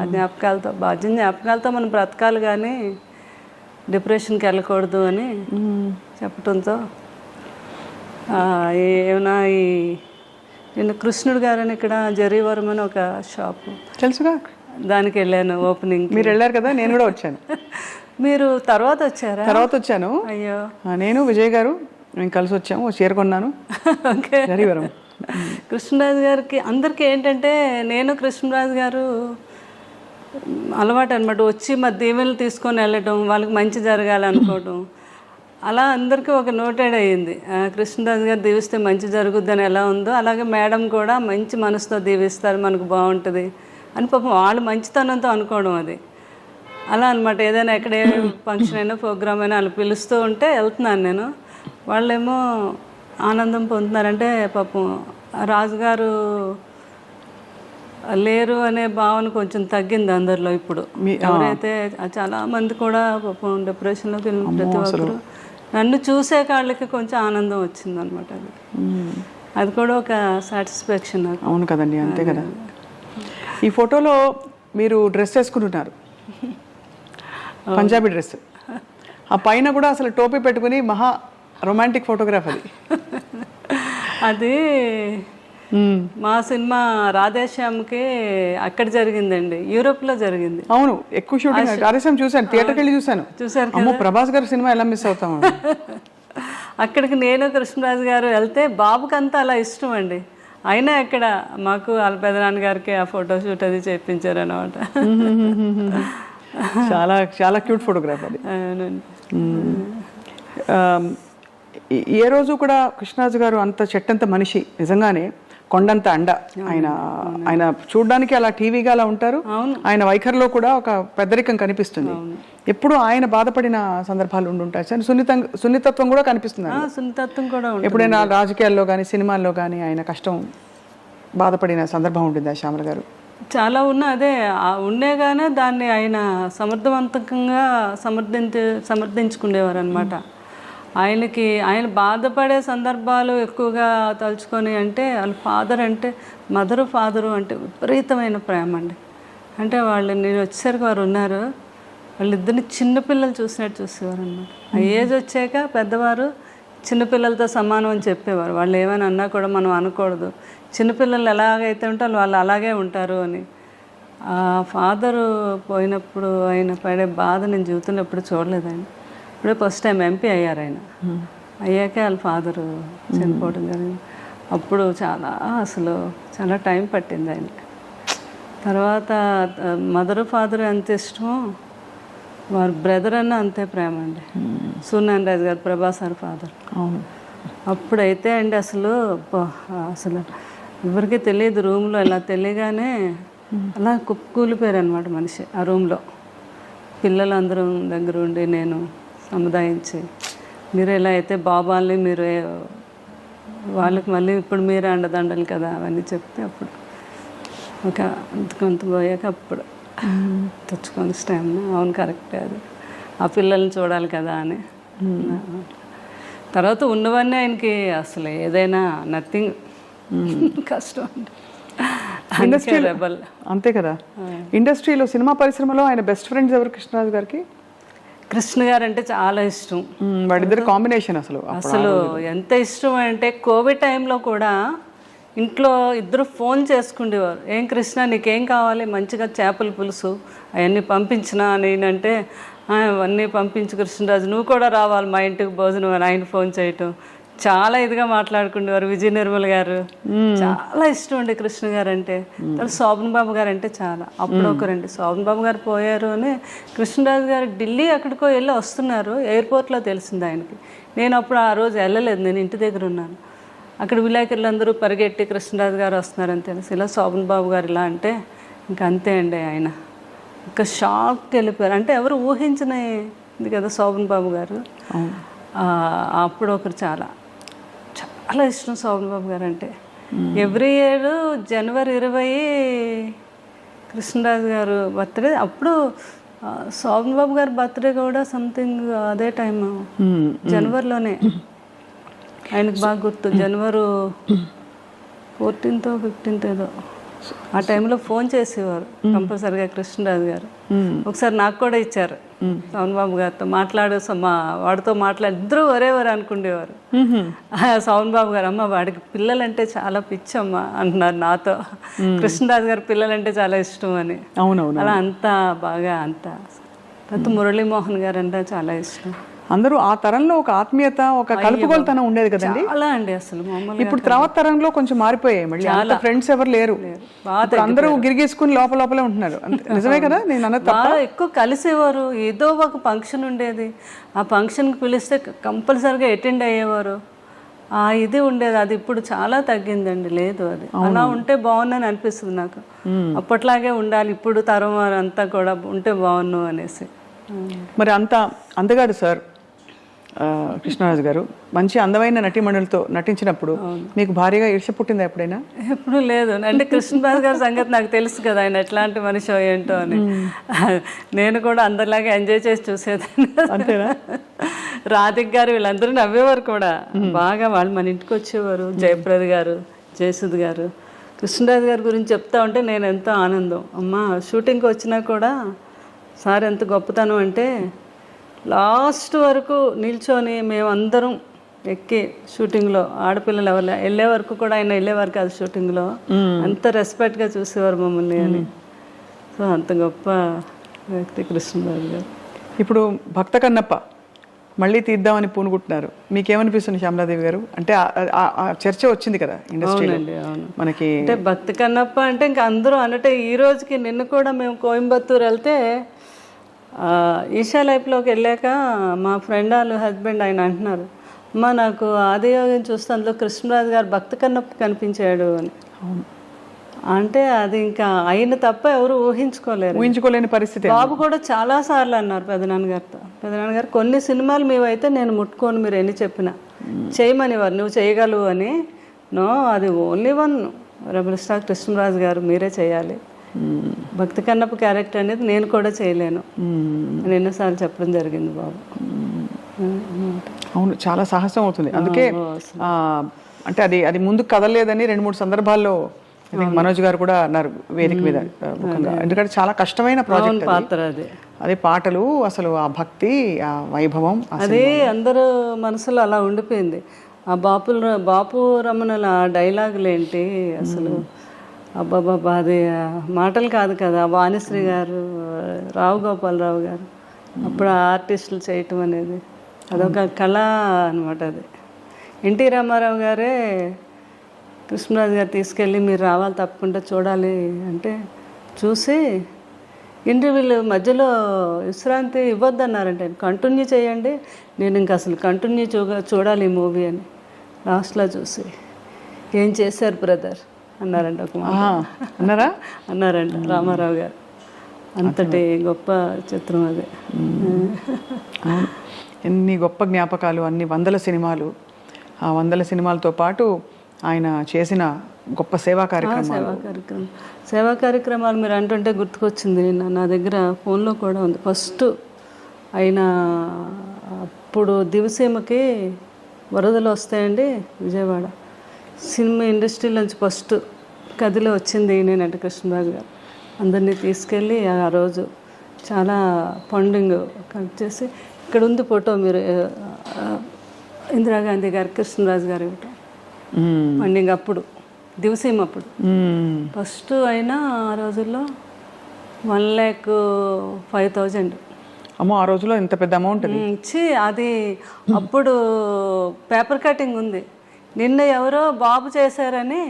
ఆ జ్ఞాపకాలతో, జ్ఞాపకాలతో మనం బ్రతకాలి కానీ డిప్రెషన్కి వెళ్ళకూడదు అని చెప్పడంతో ఏమైనా నిన్న కృష్ణుడు గారని ఇక్కడ జరీవరం అని ఒక షాపు తెలుసుగా, దానికి వెళ్ళాను ఓపెనింగ్. మీరు వెళ్ళారు కదా, నేను కూడా వచ్చాను. మీరు తర్వాత వచ్చారా? తర్వాత వచ్చాను. అయ్యో, నేను విజయ్ గారు మేము కలిసి వచ్చాము, చీర కొన్నాను. ఓకే, జరీవరం. కృష్ణరాజు గారికి అందరికీ ఏంటంటే నేను కృష్ణరాజు గారు అలవాటు అనమాట. వచ్చి మా దీవెనలు తీసుకొని వెళ్ళటం, వాళ్ళకి మంచి జరగాలనుకోవటం, అలా అందరికీ ఒక నోటెడ్ అయ్యింది. కృష్ణరాజు గారు దీవిస్తే మంచి జరుగుద్దని ఎలా ఉందో అలాగే మేడం కూడా మంచి మనసుతో దీవిస్తారు, మనకు బాగుంటుంది అని పాపం వాళ్ళు మంచితనంతో అనుకోవడం అది. అలా అనమాట. ఏదైనా ఎక్కడ ఏ ఫంక్షన్ అయినా ప్రోగ్రామ్ అయినా వాళ్ళు పిలుస్తూ ఉంటే వెళ్తున్నాను నేను. వాళ్ళేమో ఆనందం పొందుతున్నారంటే పాపం రాజుగారు లేరు అనే భావన కొంచెం తగ్గింది అందరిలో. ఇప్పుడు ఎవరైతే చాలా మంది కూడా పాపం డిప్రెషన్లోకి వెళ్ళిన ప్రతి ఒక్కరు నన్ను చూసే వాళ్ళకి కొంచెం ఆనందం వచ్చింది అనమాట. అది కూడా ఒక సాటిస్ఫాక్షన్ నాకు. అవును కదండి, అంతే కదా. ఈ ఫోటోలో మీరు డ్రెస్ వేసుకుంటున్నారు, పంజాబీ డ్రెస్. ఆ పైన కూడా అసలు టోపీ పెట్టుకుని మహా రొమాంటిక్ ఫోటోగ్రాఫ్ అది. అది మా సినిమా రాధేశ్యామ్కి అక్కడ జరిగిందండి, యూరోప్లో జరిగింది. అవును, ఎక్కువ షూటింగ్ రాధేశ్యామ్ చూశాను, థియేటర్కి వెళ్ళి చూశాను. ప్రభాస్ గారి సినిమా ఎలా మిస్ అవుతాము. అక్కడికి నేను కృష్ణరాజు గారు వెళ్తే బాబుకంతా అలా ఇష్టం అండి. అయినా ఇక్కడ మాకు వాళ్ళ పెదనాన్న గారికి ఆ ఫోటో షూట్ అది చేయించారు అనమాట. చాలా చాలా క్యూట్ ఫోటోగ్రాఫ్ అది. ఏ రోజు కూడా కృష్ణరాజు గారు అంత చెట్టంత మనిషి, నిజంగానే కొండంత అండ. ఆయన చూడడానికి అలా టీవీగా అలా ఉంటారు, ఆయన వైఖరిలో కూడా ఒక పెద్దరికం కనిపిస్తుంది. ఎప్పుడు ఆయన బాధపడిన సందర్భాలు ఉండుంటాయి సార్. సున్నితత్వం కూడా కనిపిస్తుంది. సున్నితత్వం కూడా ఎప్పుడైనా రాజకీయాల్లో కానీ సినిమాల్లో కానీ ఆయన కష్టం బాధపడిన సందర్భం ఉంటుందా శ్యామల గారు? చాలా అదే ఉండేగానే దాన్ని ఆయన సమర్థవంతంగా సమర్థించుకునేవారు అనమాట. ఆయన బాధపడే సందర్భాలు ఎక్కువగా తలుచుకొని అంటే వాళ్ళ ఫాదర్ అంటే ఫాదరు అంటే విపరీతమైన ప్రేమ అండి. అంటే నేను వచ్చేసరికి వారు ఉన్నారు, వాళ్ళిద్దరిని చిన్నపిల్లలు చూసినట్టు చూసేవారు అనమాట. ఆ ఏజ్ వచ్చాక పెద్దవారు చిన్నపిల్లలతో సమానం అని చెప్పేవారు. వాళ్ళు ఏమైనా అన్నా కూడా మనం అనకూడదు, చిన్నపిల్లలు ఎలాగైతే ఉంటారో వాళ్ళు అలాగే ఉంటారు అని. ఆ ఫాదరు పోయినప్పుడు ఆయన పడే బాధ నేను జీవితంలో ఎప్పుడు చూడలేదండి. ఇప్పుడే ఫస్ట్ టైం ఎంపీ అయ్యారు ఆయన. అయ్యాకే వాళ్ళ ఫాదరు చనిపోవడం జరిగింది. అప్పుడు చాలా టైం పట్టింది ఆయన. తర్వాత ఫాదరు ఎంత ఇష్టమో వారి బ్రదర్ అన్న అంతే ప్రేమ అండి. సూర్యనారాయణ రాజు గారు, ప్రభాస్ గారి ఫాదర్. అవును, అప్పుడైతే అండి అసలు ఎవరికి తెలియదు, రూమ్లో ఇలా తెలియగానే అలా కూలిపోయారు అనమాట మనిషి ఆ రూమ్లో. పిల్లలందరూ దగ్గర ఉండి నేను సముదాయించి, మీరు ఎలా అయితే బాబాల్ని మీరు వాళ్ళకి మళ్ళీ ఇప్పుడు మీరే అండదండలు కదా అవన్నీ చెప్తే అప్పుడు ఒక కొంత పోయాక అప్పుడు తెచ్చుకొని స్టామ్ అవును కరెక్టే, అది ఆ పిల్లల్ని చూడాలి కదా అని. తర్వాత ఉన్నవన్నీ ఆయనకి అసలు ఏదైనా నథింగ్, కష్టం ఇండస్ట్రీ. అంతే కదా, ఇండస్ట్రీలో సినిమా పరిశ్రమలో ఆయన బెస్ట్ ఫ్రెండ్స్ ఎవరు కృష్ణరాజు గారికి? కృష్ణ గారు అంటే చాలా ఇష్టం. వాడిద్దరు కాంబినేషన్ అసలు ఎంత ఇష్టం అంటే కోవిడ్ టైంలో కూడా ఇంట్లో ఇద్దరు ఫోన్ చేసుకుండేవారు. ఏం కృష్ణ నీకేం కావాలి, మంచిగా చేపల పులుసు అవన్నీ పంపించినా నేనంటే అవన్నీ పంపించు కృష్ణరాజు, నువ్వు కూడా రావాలి మా ఇంటికి భోజనం అని ఆయన ఫోన్ చేయటం. చాలా ఇదిగా మాట్లాడుకునేవారు. విజయ నిర్మల్ గారు చాలా ఇష్టం అండి కృష్ణ గారు అంటే. తర్వాత శోభన్ బాబు గారు అంటే చాలా. అప్పుడు ఒకరండి శోభన్ బాబు గారు పోయారు అని కృష్ణరాజు గారు ఢిల్లీ ఎక్కడికో వెళ్ళి వస్తున్నారు, ఎయిర్పోర్ట్లో తెలిసింది ఆయనకి. నేను అప్పుడు ఆ రోజు వెళ్ళలేదు, నేను ఇంటి దగ్గర ఉన్నాను. అక్కడ విలేకరులందరూ పరిగెట్టి కృష్ణరాజు గారు వస్తున్నారని తెలిసి ఇలా శోభన్ బాబు గారు ఇలా అంటే ఇంక అంతే అండి, ఆయన ఇంకా షాక్కి వెళ్ళిపోయారు. అంటే ఎవరు ఊహించినది కదా శోభన్ బాబు గారు. అప్పుడు ఒకరు చాలా చాలా ఇష్టం శోభన్ బాబు గారు అంటే. ఎవ్రీ ఇయర్ జనవరి 20 కృష్ణరాజు గారు బర్త్డే. అప్పుడు శోభన్ బాబు గారి బర్త్డే కూడా సంథింగ్ అదే టైం జనవరిలోనే. ఆయనకు బాగా గుర్తు, జనవరి 14th 15th ఏదో ఆ టైంలో ఫోన్ చేసేవారు కంపల్సరిగా కృష్ణరాజు గారు. ఒకసారి నాకు కూడా ఇచ్చారు శోభన్ బాబు గారితో వాడితో ఇద్దరు ఒరేవారు అనుకునేవారు. శోభన్ బాబు గారు అమ్మ వాడికి పిల్లలంటే చాలా పిచ్చమ్మ అంటున్నారు నాతో. కృష్ణరాజు గారు పిల్లలంటే చాలా ఇష్టం అని. అలా అంతా బాగా అంతా. తర్వాత మురళీమోహన్ గారు అంటే చాలా ఇష్టం. అందరూ ఆ తరంలో ఒక ఆత్మీయత, ఒక కలుపుగోలుతనం ఉండేది కదండి. అలా అండి అసలు ఇప్పుడు తర్వాత తరంలో కొంచెం మారిపోయాయి. మళ్ళీ అంత ఫ్రెండ్స్ ఎవరు లేరు, అందరూ గిరిగేసుకుని లోపలే ఉంటున్నారు. నిజమే కదా నేను అన్నది? బాగా ఎక్కువ కలిసేవారు. ఏదో ఒక ఫంక్షన్ ఉండేది, ఆ ఫంక్షన్కి పిలిస్తే కంపల్సరిగా అటెండ్ అయ్యేవారు. ఇది ఉండేది. అది ఇప్పుడు చాలా తగ్గిందండి. లేదు, అది అలా ఉంటే బాగుందని అనిపిస్తుంది నాకు. అప్పట్లాగే ఉండాలి ఇప్పుడు తరం వారంతా కూడా ఉంటే బాగున్నావు అనేసి. మరి అందగారు సార్ కృష్ణరాజు గారు. మంచి అందమైన నటీమణులతో నటించినప్పుడు మీకు భారీగా ఈర్ష్య పుట్టిందా ఎప్పుడైనా? ఎప్పుడు లేదు. అంటే కృష్ణరాజు గారి సంగతి నాకు తెలుసు కదా, ఆయన ఎట్లాంటి మనిషి ఏంటో అని. నేను కూడా అందరిలాగా ఎంజాయ్ చేసి చూసేదాన్ని. అంతేనా? రాధిక్ గారు వీళ్ళందరూ నవ్వేవారు కూడా బాగా. వాళ్ళు మన ఇంటికి వచ్చేవారు. జయప్రద గారు, జయసుద్ గారు. కృష్ణరాజు గారి గురించి చెప్తా ఉంటే నేను ఎంతో ఆనందం. అమ్మ షూటింగ్కి వచ్చినా కూడా సార్ ఎంత గొప్పతనం అంటే లాస్ట్ వరకు నిల్చొని మేమందరం ఎక్కి షూటింగ్లో ఆడపిల్లలు ఎవరు వెళ్ళే వరకు కూడా ఆయన వెళ్ళేవారు కాదు షూటింగ్లో. అంత రెస్పెక్ట్గా చూసేవారు మమ్మల్ని అని. సో అంత గొప్ప వ్యక్తి కృష్ణరాజు గారు. ఇప్పుడు భక్త కన్నప్ప మళ్ళీ తీద్దామని పూనుకుంటున్నారు. మీకేమనిపిస్తుంది శ్యామలాదేవి గారు? అంటే చర్చ వచ్చింది కదా ఇండస్ట్రీలో మనకి. అంటే భక్త కన్నప్ప అంటే ఇంకా అందరూ అంటే ఈ రోజుకి నిన్న కూడా మేము కోయంబత్తూరు వెళ్తే ఈషా లైఫ్లోకి వెళ్ళాక మా ఫ్రెండ్ వాళ్ళ హస్బెండ్ ఆయన అంటున్నారు, అమ్మ నాకు ఆదియోగం చూస్తే అందులో కృష్ణరాజు గారు భక్త కన్నప్ప కనిపించాడు అని. అంటే అది ఇంకా ఆయన తప్ప ఎవరు ఊహించుకోలేని పరిస్థితి. బాబు కూడా చాలా సార్లు అన్నారు పెదనాన్నగారితో. పెదనాన్నగారు కొన్ని సినిమాలు మేమైతే నేను ముట్టుకోను, మీరు ఎన్ని చెప్పినా చేయమనేవారు, నువ్వు చేయగలవు అని. నో, అది only one rebel star Krishnaraju గారు, మీరే చేయాలి. భక్తి కన్నప్ప క్యారెక్టర్ అనేది నేను కూడా చేయలేను అని ఎన్నోసార్లు చెప్పడం జరిగింది బాబు. అవును, చాలా సాహసం అవుతుంది. అందుకే అంటే అది ముందుకు కదలలేదని 2-3 సందర్భాల్లో మనోజ్ గారు కూడా అన్నారు వేదిక మీద. ఎందుకంటే చాలా కష్టమైన ప్రాజెక్ట్ పాత్ర అదే పాటలు, అసలు ఆ భక్తి, ఆ వైభవం, అదే అందరూ మనసులో అలా ఉండిపోయింది. ఆ బాపు రమణల డైలాగులు ఏంటి అసలు, అబ్బాబాబా, అది మాటలు కాదు కదా. వాణిశ్రీ గారు, రావు గోపాలరావు గారు అప్పుడు ఆర్టిస్టులు చేయటం అనేది అదొక కళ అనమాట. అది ఎన్టీ రామారావు గారే కృష్ణరాజు గారు తీసుకెళ్ళి మీరు రావాలి తప్పకుండా చూడాలి అంటే చూసి ఇంటర్వ్యూలు మధ్యలో విశ్రాంతి ఇవ్వద్దన్నారంటే, కంటిన్యూ చేయండి, నేను ఇంక అసలు కంటిన్యూ చూడాలి ఈ మూవీ అని. లాస్ట్లో చూసి ఏం చేశారు బ్రదర్ అన్నారంట. ఒక అన్నారంట రామారావు గారు. అంతటి గొప్ప చిత్రం అది. ఎన్ని గొప్ప జ్ఞాపకాలు, అన్ని 100 సినిమాలు. ఆ 100 సినిమాలతో పాటు ఆయన చేసిన గొప్ప సేవా కార్యక్రమాలు మీరు అంటుంటే గుర్తుకొచ్చింది. నా దగ్గర ఫోన్లో కూడా ఉంది. ఫస్ట్ ఆయన అప్పుడు దివసీమకి వరదలు వస్తాయండి విజయవాడ, సినిమా ఇండస్ట్రీలోంచి ఫస్ట్ కదిలో వచ్చింది నేనంటే కృష్ణరాజు గారు. అందరినీ తీసుకెళ్ళి ఆ రోజు చాలా పండింగ్ కట్ చేసి ఇక్కడ ఉంది ఫోటో మీరు ఇందిరాగాంధీ గారు కృష్ణరాజు గారు ఇవ్వటం పండింగ్ అప్పుడు దివసీమ అప్పుడు ఫస్ట్ అయినా ఆ రోజుల్లో 1,05,000 అమ్మో ఆ రోజులో ఇంత పెద్ద అమౌంట్ ఇచ్చి అది అప్పుడు పేపర్ కటింగ్ ఉంది. నిన్న ఎవరో బాబు చేశారని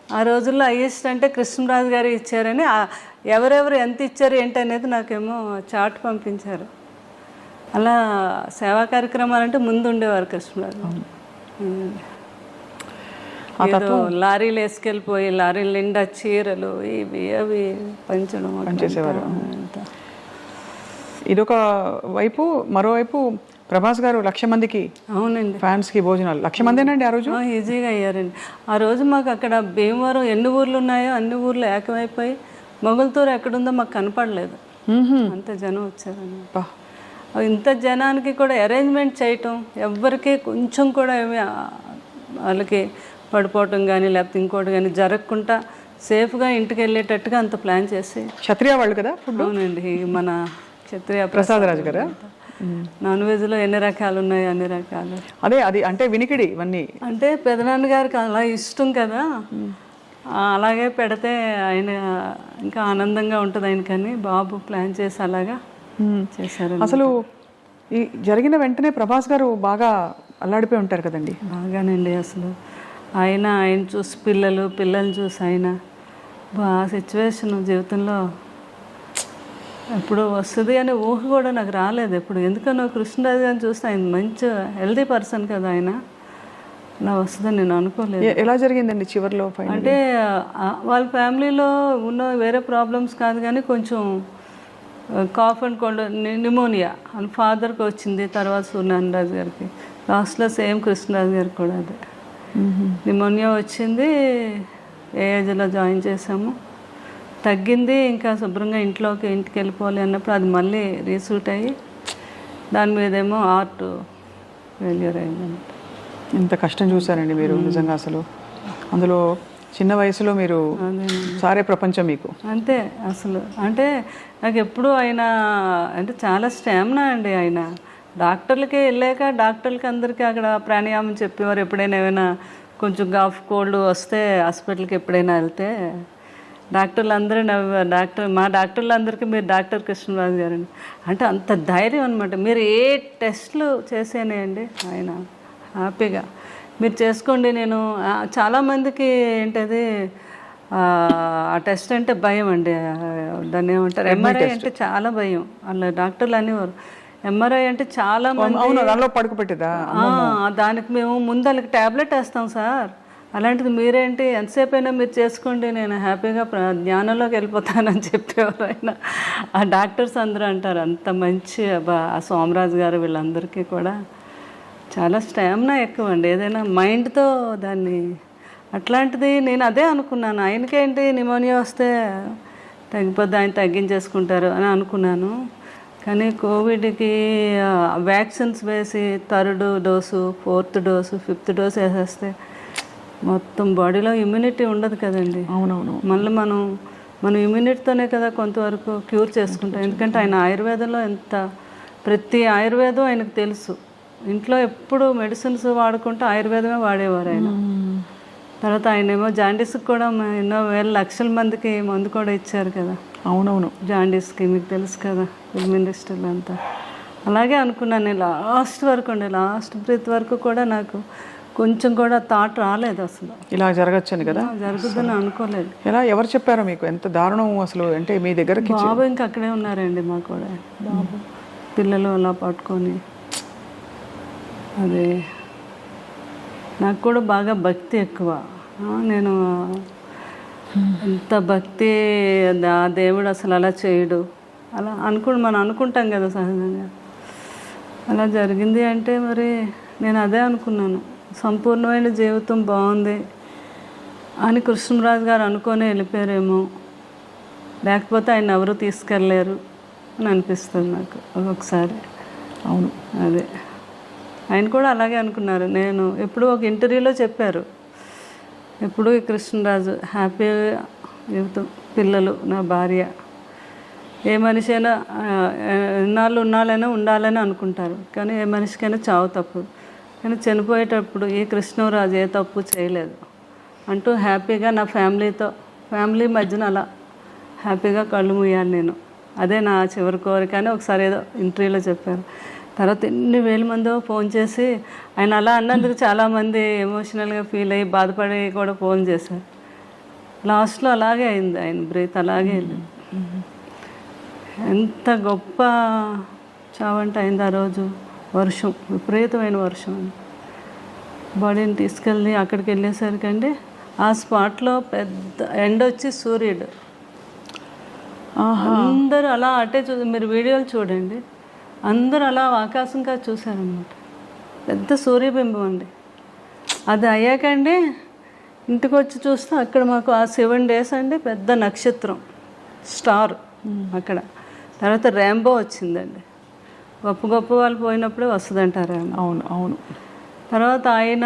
ఆ రోజుల్లో హైయెస్ట్ అంటే కృష్ణరాజు గారు ఇచ్చారని ఎవరెవరు ఎంత ఇచ్చారు ఏంటనేది నాకేమో చార్ట్ పంపించారు. అలా సేవా కార్యక్రమాలంటే ముందు ఉండేవారు కృష్ణరాజు. ఏదో లారీలు వేసుకెళ్ళిపోయి లారీలు నిండా చీరలు ఇవి అవి పనిచేసేవారు. ఇదొక వైపు. మరోవైపు ప్రభాస్ గారు 1,00,000 మందికి అవునండి ఫ్యాన్స్కి భోజనాలు 1,00,000 మందేనండి ఆ రోజు. ఈజీగా అయ్యారండి ఆ రోజు. మాకు అక్కడ భీమవరం ఎన్ని ఊర్లు ఉన్నాయో అన్ని ఊర్లు ఏకమైపోయి మొగల్తూరు ఎక్కడుందో మాకు కనపడలేదు, అంత జనం వచ్చారని. ఇంత జనానికి కూడా అరేంజ్మెంట్ చేయటం ఎవ్వరికి కొంచెం కూడా ఏమి వాళ్ళకి పడిపోవటం కానీ లేకపోతే ఇంకోటి కానీ జరగకుండా సేఫ్గా ఇంటికి వెళ్ళేటట్టుగా అంత ప్లాన్ చేసి. క్షత్రియ వాళ్ళు కదా? అవునండి, మన క్షత్రియ ప్రసాద్ రాజు గారు. నాన్ వెజ్లో ఎన్ని రకాలు ఉన్నాయి, అన్ని రకాలు. అదే అది అంటే వినికిడి ఇవన్నీ అంటే పెదనాన్న గారికి అలా ఇష్టం కదా, అలాగే పెడితే ఆయన ఇంకా ఆనందంగా ఉంటుంది ఆయనకని బాబు ప్లాన్ చేసి అలాగా చేశారు. అసలు ఈ జరిగిన వెంటనే ప్రభాస్ గారు బాగా అల్లాడిపోయి ఉంటారు కదండి? బాగానండి. అసలు ఆయన చూసి పిల్లల్ని చూసి ఆయన ఆ సిచ్యువేషన్ జీవితంలో ఎప్పుడు వస్తుంది అనే ఊహ కూడా నాకు రాలేదు ఎప్పుడు. ఎందుకనో కృష్ణరాజు గారిని చూస్తే ఆయన మంచి హెల్దీ పర్సన్ కదా, ఆయన అలా వస్తుందని నేను అనుకోలేదు. ఎలా జరిగిందండి చివరిలో? అంటే వాళ్ళ ఫ్యామిలీలో ఉన్న వేరే ప్రాబ్లమ్స్ కాదు కానీ కొంచెం కాఫ్ అండ్ కోల్డ్ న్యూమోనియా అని ఫాదర్కి వచ్చింది, తర్వాత సూర్యనారాయణ గారికి, లాస్ట్లో సేమ్ కృష్ణరాజు గారికి కూడా అదే న్యూమోనియా వచ్చింది. ఏజ్లో జాయిన్ చేసాము, తగ్గింది. ఇంకా శుభ్రంగా ఇంటికి వెళ్ళిపోవాలి అన్నప్పుడు అది మళ్ళీ రీసూట్ అయ్యి దాని మీదేమో హార్ట్ ఫెయిల్యూర్ అయిందంట. ఇంత కష్టం చూసారండి మీరు నిజంగా. అసలు అందులో చిన్న వయసులో మీరు సారే ప్రపంచం మీకు. అంతే అసలు. అంటే నాకు ఎప్పుడు ఆయన అంటే చాలా స్టామినా అండి. ఆయన డాక్టర్లకి వెళ్ళాక డాక్టర్లకి అందరికీ అక్కడ ప్రాణాయామం చెప్పేవారు. ఎప్పుడైనా ఏమైనా కొంచెం కాఫ్ కోల్డ్ వస్తే హాస్పిటల్కి ఎప్పుడైనా వెళ్తే డాక్టర్లు అందరూ నవ్వేవారు. మా డాక్టర్లు అందరికీ మీరు డాక్టర్ కృష్ణరాజు గారండి అంటే అంత ధైర్యం అనమాట. మీరు ఏ టెస్ట్లు చేసేనేయండి ఆయన హ్యాపీగా మీరు చేసుకోండి. నేను చాలామందికి ఏంటది ఆ టెస్ట్ అంటే భయం అండి, దాన్ని ఏమంటారు ఎంఆర్ఐ అంటే చాలా భయం. అలా డాక్టర్లు అనేవారు ఎంఆర్ఐ అంటే చాలా మంది పడుకోబెట్టేదా దానికి మేము ముందు వాళ్ళకి ట్యాబ్లెట్ వేస్తాం సార్, అలాంటిది మీరేంటి ఎంతసేపు అయినా మీరు చేసుకోండి నేను హ్యాపీగా జ్ఞానంలోకి వెళ్ళిపోతానని చెప్పేవారు ఆయన. ఆ డాక్టర్స్ అందరూ అంటారు అంత మంచి ఆ సోమరాజు గారు వీళ్ళందరికీ కూడా చాలా స్టామినా ఎక్కువ అండి. ఏదైనా మైండ్తో దాన్ని అట్లాంటిది నేను అదే అనుకున్నాను. ఆయనకేంటి న్యూమోనియా వస్తే తగ్గిపోద్ది, ఆయన తగ్గించేసుకుంటారు అని అనుకున్నాను. కానీ కోవిడ్కి వ్యాక్సిన్స్ వేసి 3rd dose 4th dose 5th dose వేసేస్తే మొత్తం బాడీలో ఇమ్యూనిటీ ఉండదు కదండి. అవునవును. మళ్ళీ మనం ఇమ్యూనిటీతోనే కదా కొంతవరకు క్యూర్ చేసుకుంటాం. ఎందుకంటే ఆయన ఆయుర్వేదంలో ప్రతి ఆయుర్వేదం ఆయనకు తెలుసు. ఇంట్లో ఎప్పుడు మెడిసిన్స్ వాడుకుంటూ ఆయుర్వేదమే వాడేవారు ఆయన. తర్వాత ఆయన ఏమో జాండీస్కి కూడా ఎన్నో వేల లక్షల మందికి మందు కూడా ఇచ్చారు కదా. అవునవును. జాండీస్కి మీకు తెలుసు కదా, ఫిల్మ్ ఇండస్ట్రీలో అంతా. అలాగే అనుకున్నాను నేను లాస్ట్ బ్రీత్ వరకు కూడా నాకు కొంచెం కూడా థాట్ రాలేదు అసలు ఇలా జరగచ్చని కదా, జరుగుతుందని అనుకోలేదు. ఎలా ఎవరు చెప్పారో మీకు? ఎంత దారుణం అసలు. అంటే మీ దగ్గరకి బాబు ఇంకా అక్కడే ఉన్నారండి, మాకు కూడా బాబు పిల్లలు అలా పట్టుకొని. అదే నాకు కూడా బాగా భక్తి ఎక్కువ. నేను ఎంత భక్తి ఆ దేవుడు అసలు అలా చేయడు అలా మనం అనుకుంటాం కదా సహజంగా. అలా జరిగింది అంటే మరి నేను అదే అనుకున్నాను, సంపూర్ణమైన జీవితం బాగుంది అని కృష్ణరాజు గారు అనుకొని వెళ్ళిపోయారేమో, లేకపోతే ఆయన ఎవరు తీసుకెళ్ళలేరు అని అనిపిస్తుంది నాకు ఒక్కొక్కసారి. అవును, అదే ఆయన కూడా అలాగే అనుకున్నారు. నేను ఎప్పుడు ఒక ఇంటర్వ్యూలో చెప్పారు, ఎప్పుడు ఈ కృష్ణరాజు హ్యాపీ జీవితం, పిల్లలు, నా భార్య ఏ మనిషి అయినా ఎన్నాళ్ళు ఉన్నాళ్ళైనా ఉండాలని అనుకుంటారు, కానీ ఏ మనిషికైనా చావు తప్పు. కానీ చనిపోయేటప్పుడు ఈ కృష్ణరాజు ఏ తప్పు చేయలేదు అంటూ హ్యాపీగా నా ఫ్యామిలీ మధ్యన అలా హ్యాపీగా కళ్ళు మూయాలి నేను. అదే నా చివరి కోరిక అని ఒకసారి ఏదో ఇంటర్వ్యూలో చెప్పారు. తర్వాత ఎన్ని వేల మందో ఫోన్ చేసి ఆయన అలా అన్నందుకు చాలామంది ఎమోషనల్గా ఫీల్ అయ్యి బాధపడి కూడా ఫోన్ చేశారు. లాస్ట్లో అలాగే అయింది, ఆయన బ్రీత్ అలాగే వెళ్ళింది. ఎంత గొప్ప చావంట అయింది ఆ రోజు. వర్షం, విపరీతమైన వర్షం. బాడీని తీసుకెళ్ళి అక్కడికి వెళ్ళేసరికండి ఆ స్పాట్లో పెద్ద ఎండ వచ్చి సూర్యుడు అందరూ అలా అటే మీరు వీడియోలు చూడండి, అందరూ అలా ఆకాశంగా చూశారనమాట. పెద్ద సూర్యబింబం అండి. అది అయ్యాకండి ఇంటికి వచ్చి చూస్తే అక్కడ మాకు ఆ 7 days అండి పెద్ద నక్షత్రం స్టార్ అక్కడ. తర్వాత ర్యాంబో వచ్చిందండి. గొప్ప గొప్ప వాళ్ళు పోయినప్పుడే వస్తుందంటారు. అవును అవును. తర్వాత ఆయన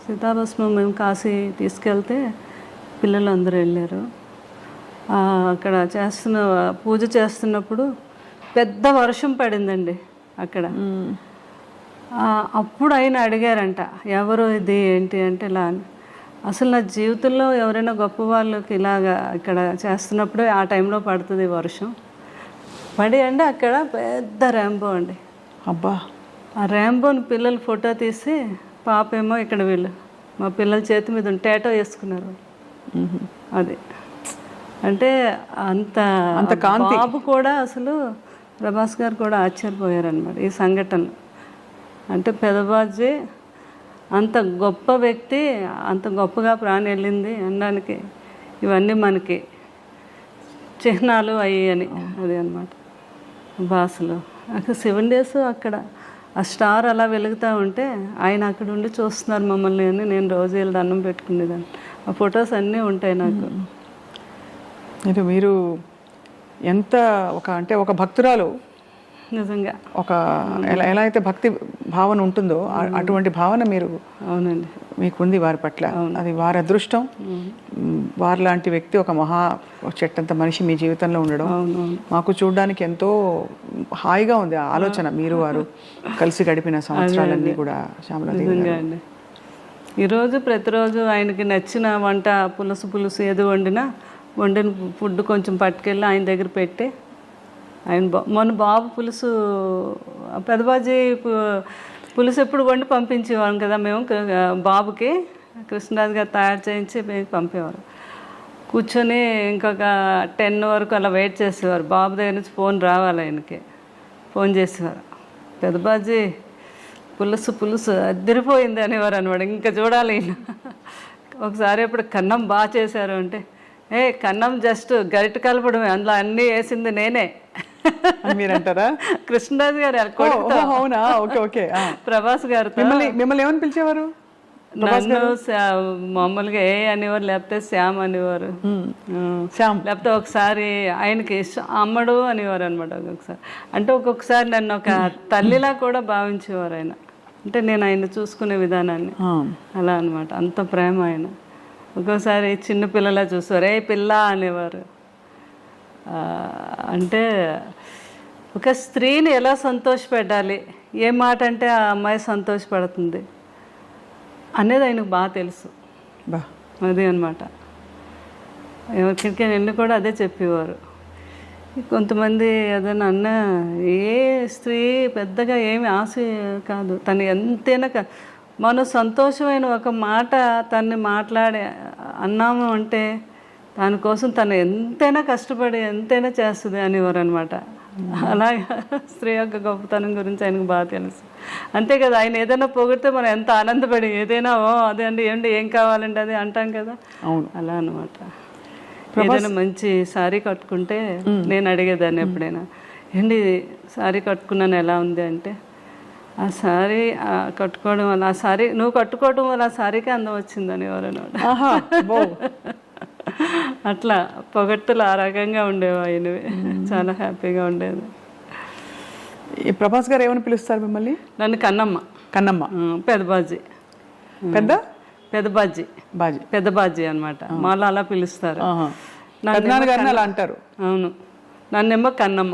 సీతాభస్మం మేము కాశీ తీసుకెళ్తే పిల్లలు అందరూ వెళ్ళారు. అక్కడ పూజ చేస్తున్నప్పుడు పెద్ద వర్షం పడిందండి అక్కడ. అప్పుడు ఆయన అడిగారంట, ఎవరు ఇది ఏంటి అంటే ఇలా అని. అసలు నా జీవితంలో ఎవరైనా గొప్ప వాళ్ళకి ఇలాగా ఇక్కడ చేస్తున్నప్పుడే ఆ టైంలో పడుతుంది వర్షం. పడి అండి అక్కడ పెద్ద ర్యాంబో అండి. అబ్బా, ఆ ర్యాంబోని పిల్లలు ఫోటో తీసి పాప ఏమో ఇక్కడ వీళ్ళు మా పిల్లల చేతి మీద టేటో వేసుకున్నారు. అది అంటే అంత బాబు కూడా అసలు ప్రభాస్ గారు కూడా ఆశ్చర్యపోయారనమాట ఈ సంఘటన. అంటే పెదబాజీ అంత గొప్ప వ్యక్తి, అంత గొప్పగా ప్రాణం వెళ్ళింది అనడానికి ఇవన్నీ మనకి చిహ్నాలు అయ్యాయని అది అనమాట. భాషలో అక్కడ 7 days అక్కడ ఆ స్టార్ అలా వెలుగుతూ ఉంటే ఆయన అక్కడ ఉండి చూస్తున్నారు మమ్మల్ని అని నేను రోజు వెళ్ళి దండం పెట్టుకునేదాన్ని. ఆ ఫొటోస్ అన్నీ ఉంటాయి నాకు. మీరు ఎంత ఒక భక్తురాలు నిజంగా ఒక ఎలా అయితే భక్తి భావన ఉంటుందో అటువంటి భావన మీరు అవునండి మీకుంది వారి పట్ల. అది వారి అదృష్టం. వారి లాంటి వ్యక్తి ఒక చెట్టంత మనిషి మీ జీవితంలో ఉండడం మాకు చూడడానికి ఎంతో హాయిగా ఉంది. ఆ ఆలోచన మీరు వారు కలిసి గడిపిన సంవత్సరాలన్నీ కూడా శ్యామలాదేవి అండి. ఈరోజు ప్రతిరోజు ఆయనకి నచ్చిన వంట పులుసు ఏది వండిన ఫుడ్ కొంచెం పట్టుకెళ్ళి ఆయన దగ్గర పెట్టి ఆయన మొన్న బాబు పులుసు పెదబాజీ పులుసు ఎప్పుడు వండి పంపించేవాళ్ళం కదా మేము బాబుకి. కృష్ణరాజు గారు తయారు చేయించి పంపేవారు. కూర్చొని ఇంకొక 10 వరకు అలా వెయిట్ చేసేవారు. బాబు దగ్గర నుంచి ఫోన్ రావాలి, ఆయనకి ఫోన్ చేసేవారు. పెదబాజీ పులుసు అదిరిపోయింది అనేవారు అనమాట. ఇంకా చూడాలి. ఒకసారి ఇప్పుడు కన్నం బాగా చేశారు అంటే, కన్నం జస్ట్ గరిట కలపడమే, అందులో అన్నీ వేసింది నేనే మీరంటారా? కృష్ణరాజు గారు అవునా? Okay okay. ప్రభాస్ గారు మిమ్మల్ని ఏమని పిలిచేవారు? నన్ను మామూలుగా అనేవారు, లేకపోతే శ్యామ్ అనేవారు, లేకపోతే ఒకసారి ఆయనకి అమ్మడు అనేవారు అనమాట. ఒక్కొక్కసారి అంటే ఒక్కొక్కసారి నన్ను ఒక తల్లిలా కూడా భావించేవారు ఆయన. అంటే నేను ఆయన చూసుకునే విధానాన్ని అలా అనమాట. అంత ప్రేమ ఆయన. ఒక్కోసారి చిన్న పిల్లలా చూసేవారు, పిల్ల అనేవారు. అంటే ఒక స్త్రీని ఎలా సంతోషపెట్టాలి, ఏ మాట అంటే ఆ అమ్మాయి సంతోషపడుతుంది అనేది ఆయనకు బాగా తెలుసు. అదే అనమాట. ఎవరికైనా వెళ్ళి కూడా అదే చెప్పేవారు. కొంతమంది ఏదైనా అన్న ఏ స్త్రీ పెద్దగా ఏమి ఆశ కాదు, తను ఎంతైనా మనం సంతోషమైన ఒక మాట తన్ని మాట్లాడి అన్నాము అంటే దానికోసం తను ఎంతైనా కష్టపడి ఎంతైనా చేస్తుంది అనేవారు అనమాట. అలాగే స్త్రీ యొక్క గొప్పతనం గురించి ఆయనకు బాగా తెలుసు. అంతే కదా, ఆయన ఏదైనా పొగిడితే మనం ఎంత ఆనందపడి ఏదైనా అదే అండి ఏం కావాలండి అది అంటాం కదా, అలా అనమాట. ఏదైనా మంచి శారీ కట్టుకుంటే నేను అడిగేదాన్ని ఎప్పుడైనా, ఏంటి శారీ కట్టుకున్నాను ఎలా ఉంది అంటే, ఆ శారీ కట్టుకోవడం వల్ల నువ్వు కట్టుకోవడం వల్ల ఆ శారీకి అందం వచ్చిందని ఎవరన్నమాట. అట్లా పొగట్టులు ఆ రకంగా ఉండేవి ఆయనవి. చాలా హ్యాపీగా ఉండేది. ఈ ప్రభాస్ గారు ఏమని పిలుస్తారు మిమ్మల్ని? నన్ను కన్నమ్మ. పెదబాజీ పెద్దబాజీ అనమాట. మాలో అలా పిలుస్తారు. పెద్దనాన్న గారిని అలా అంటారు. అవును, నన్నేమో కన్నమ్మ.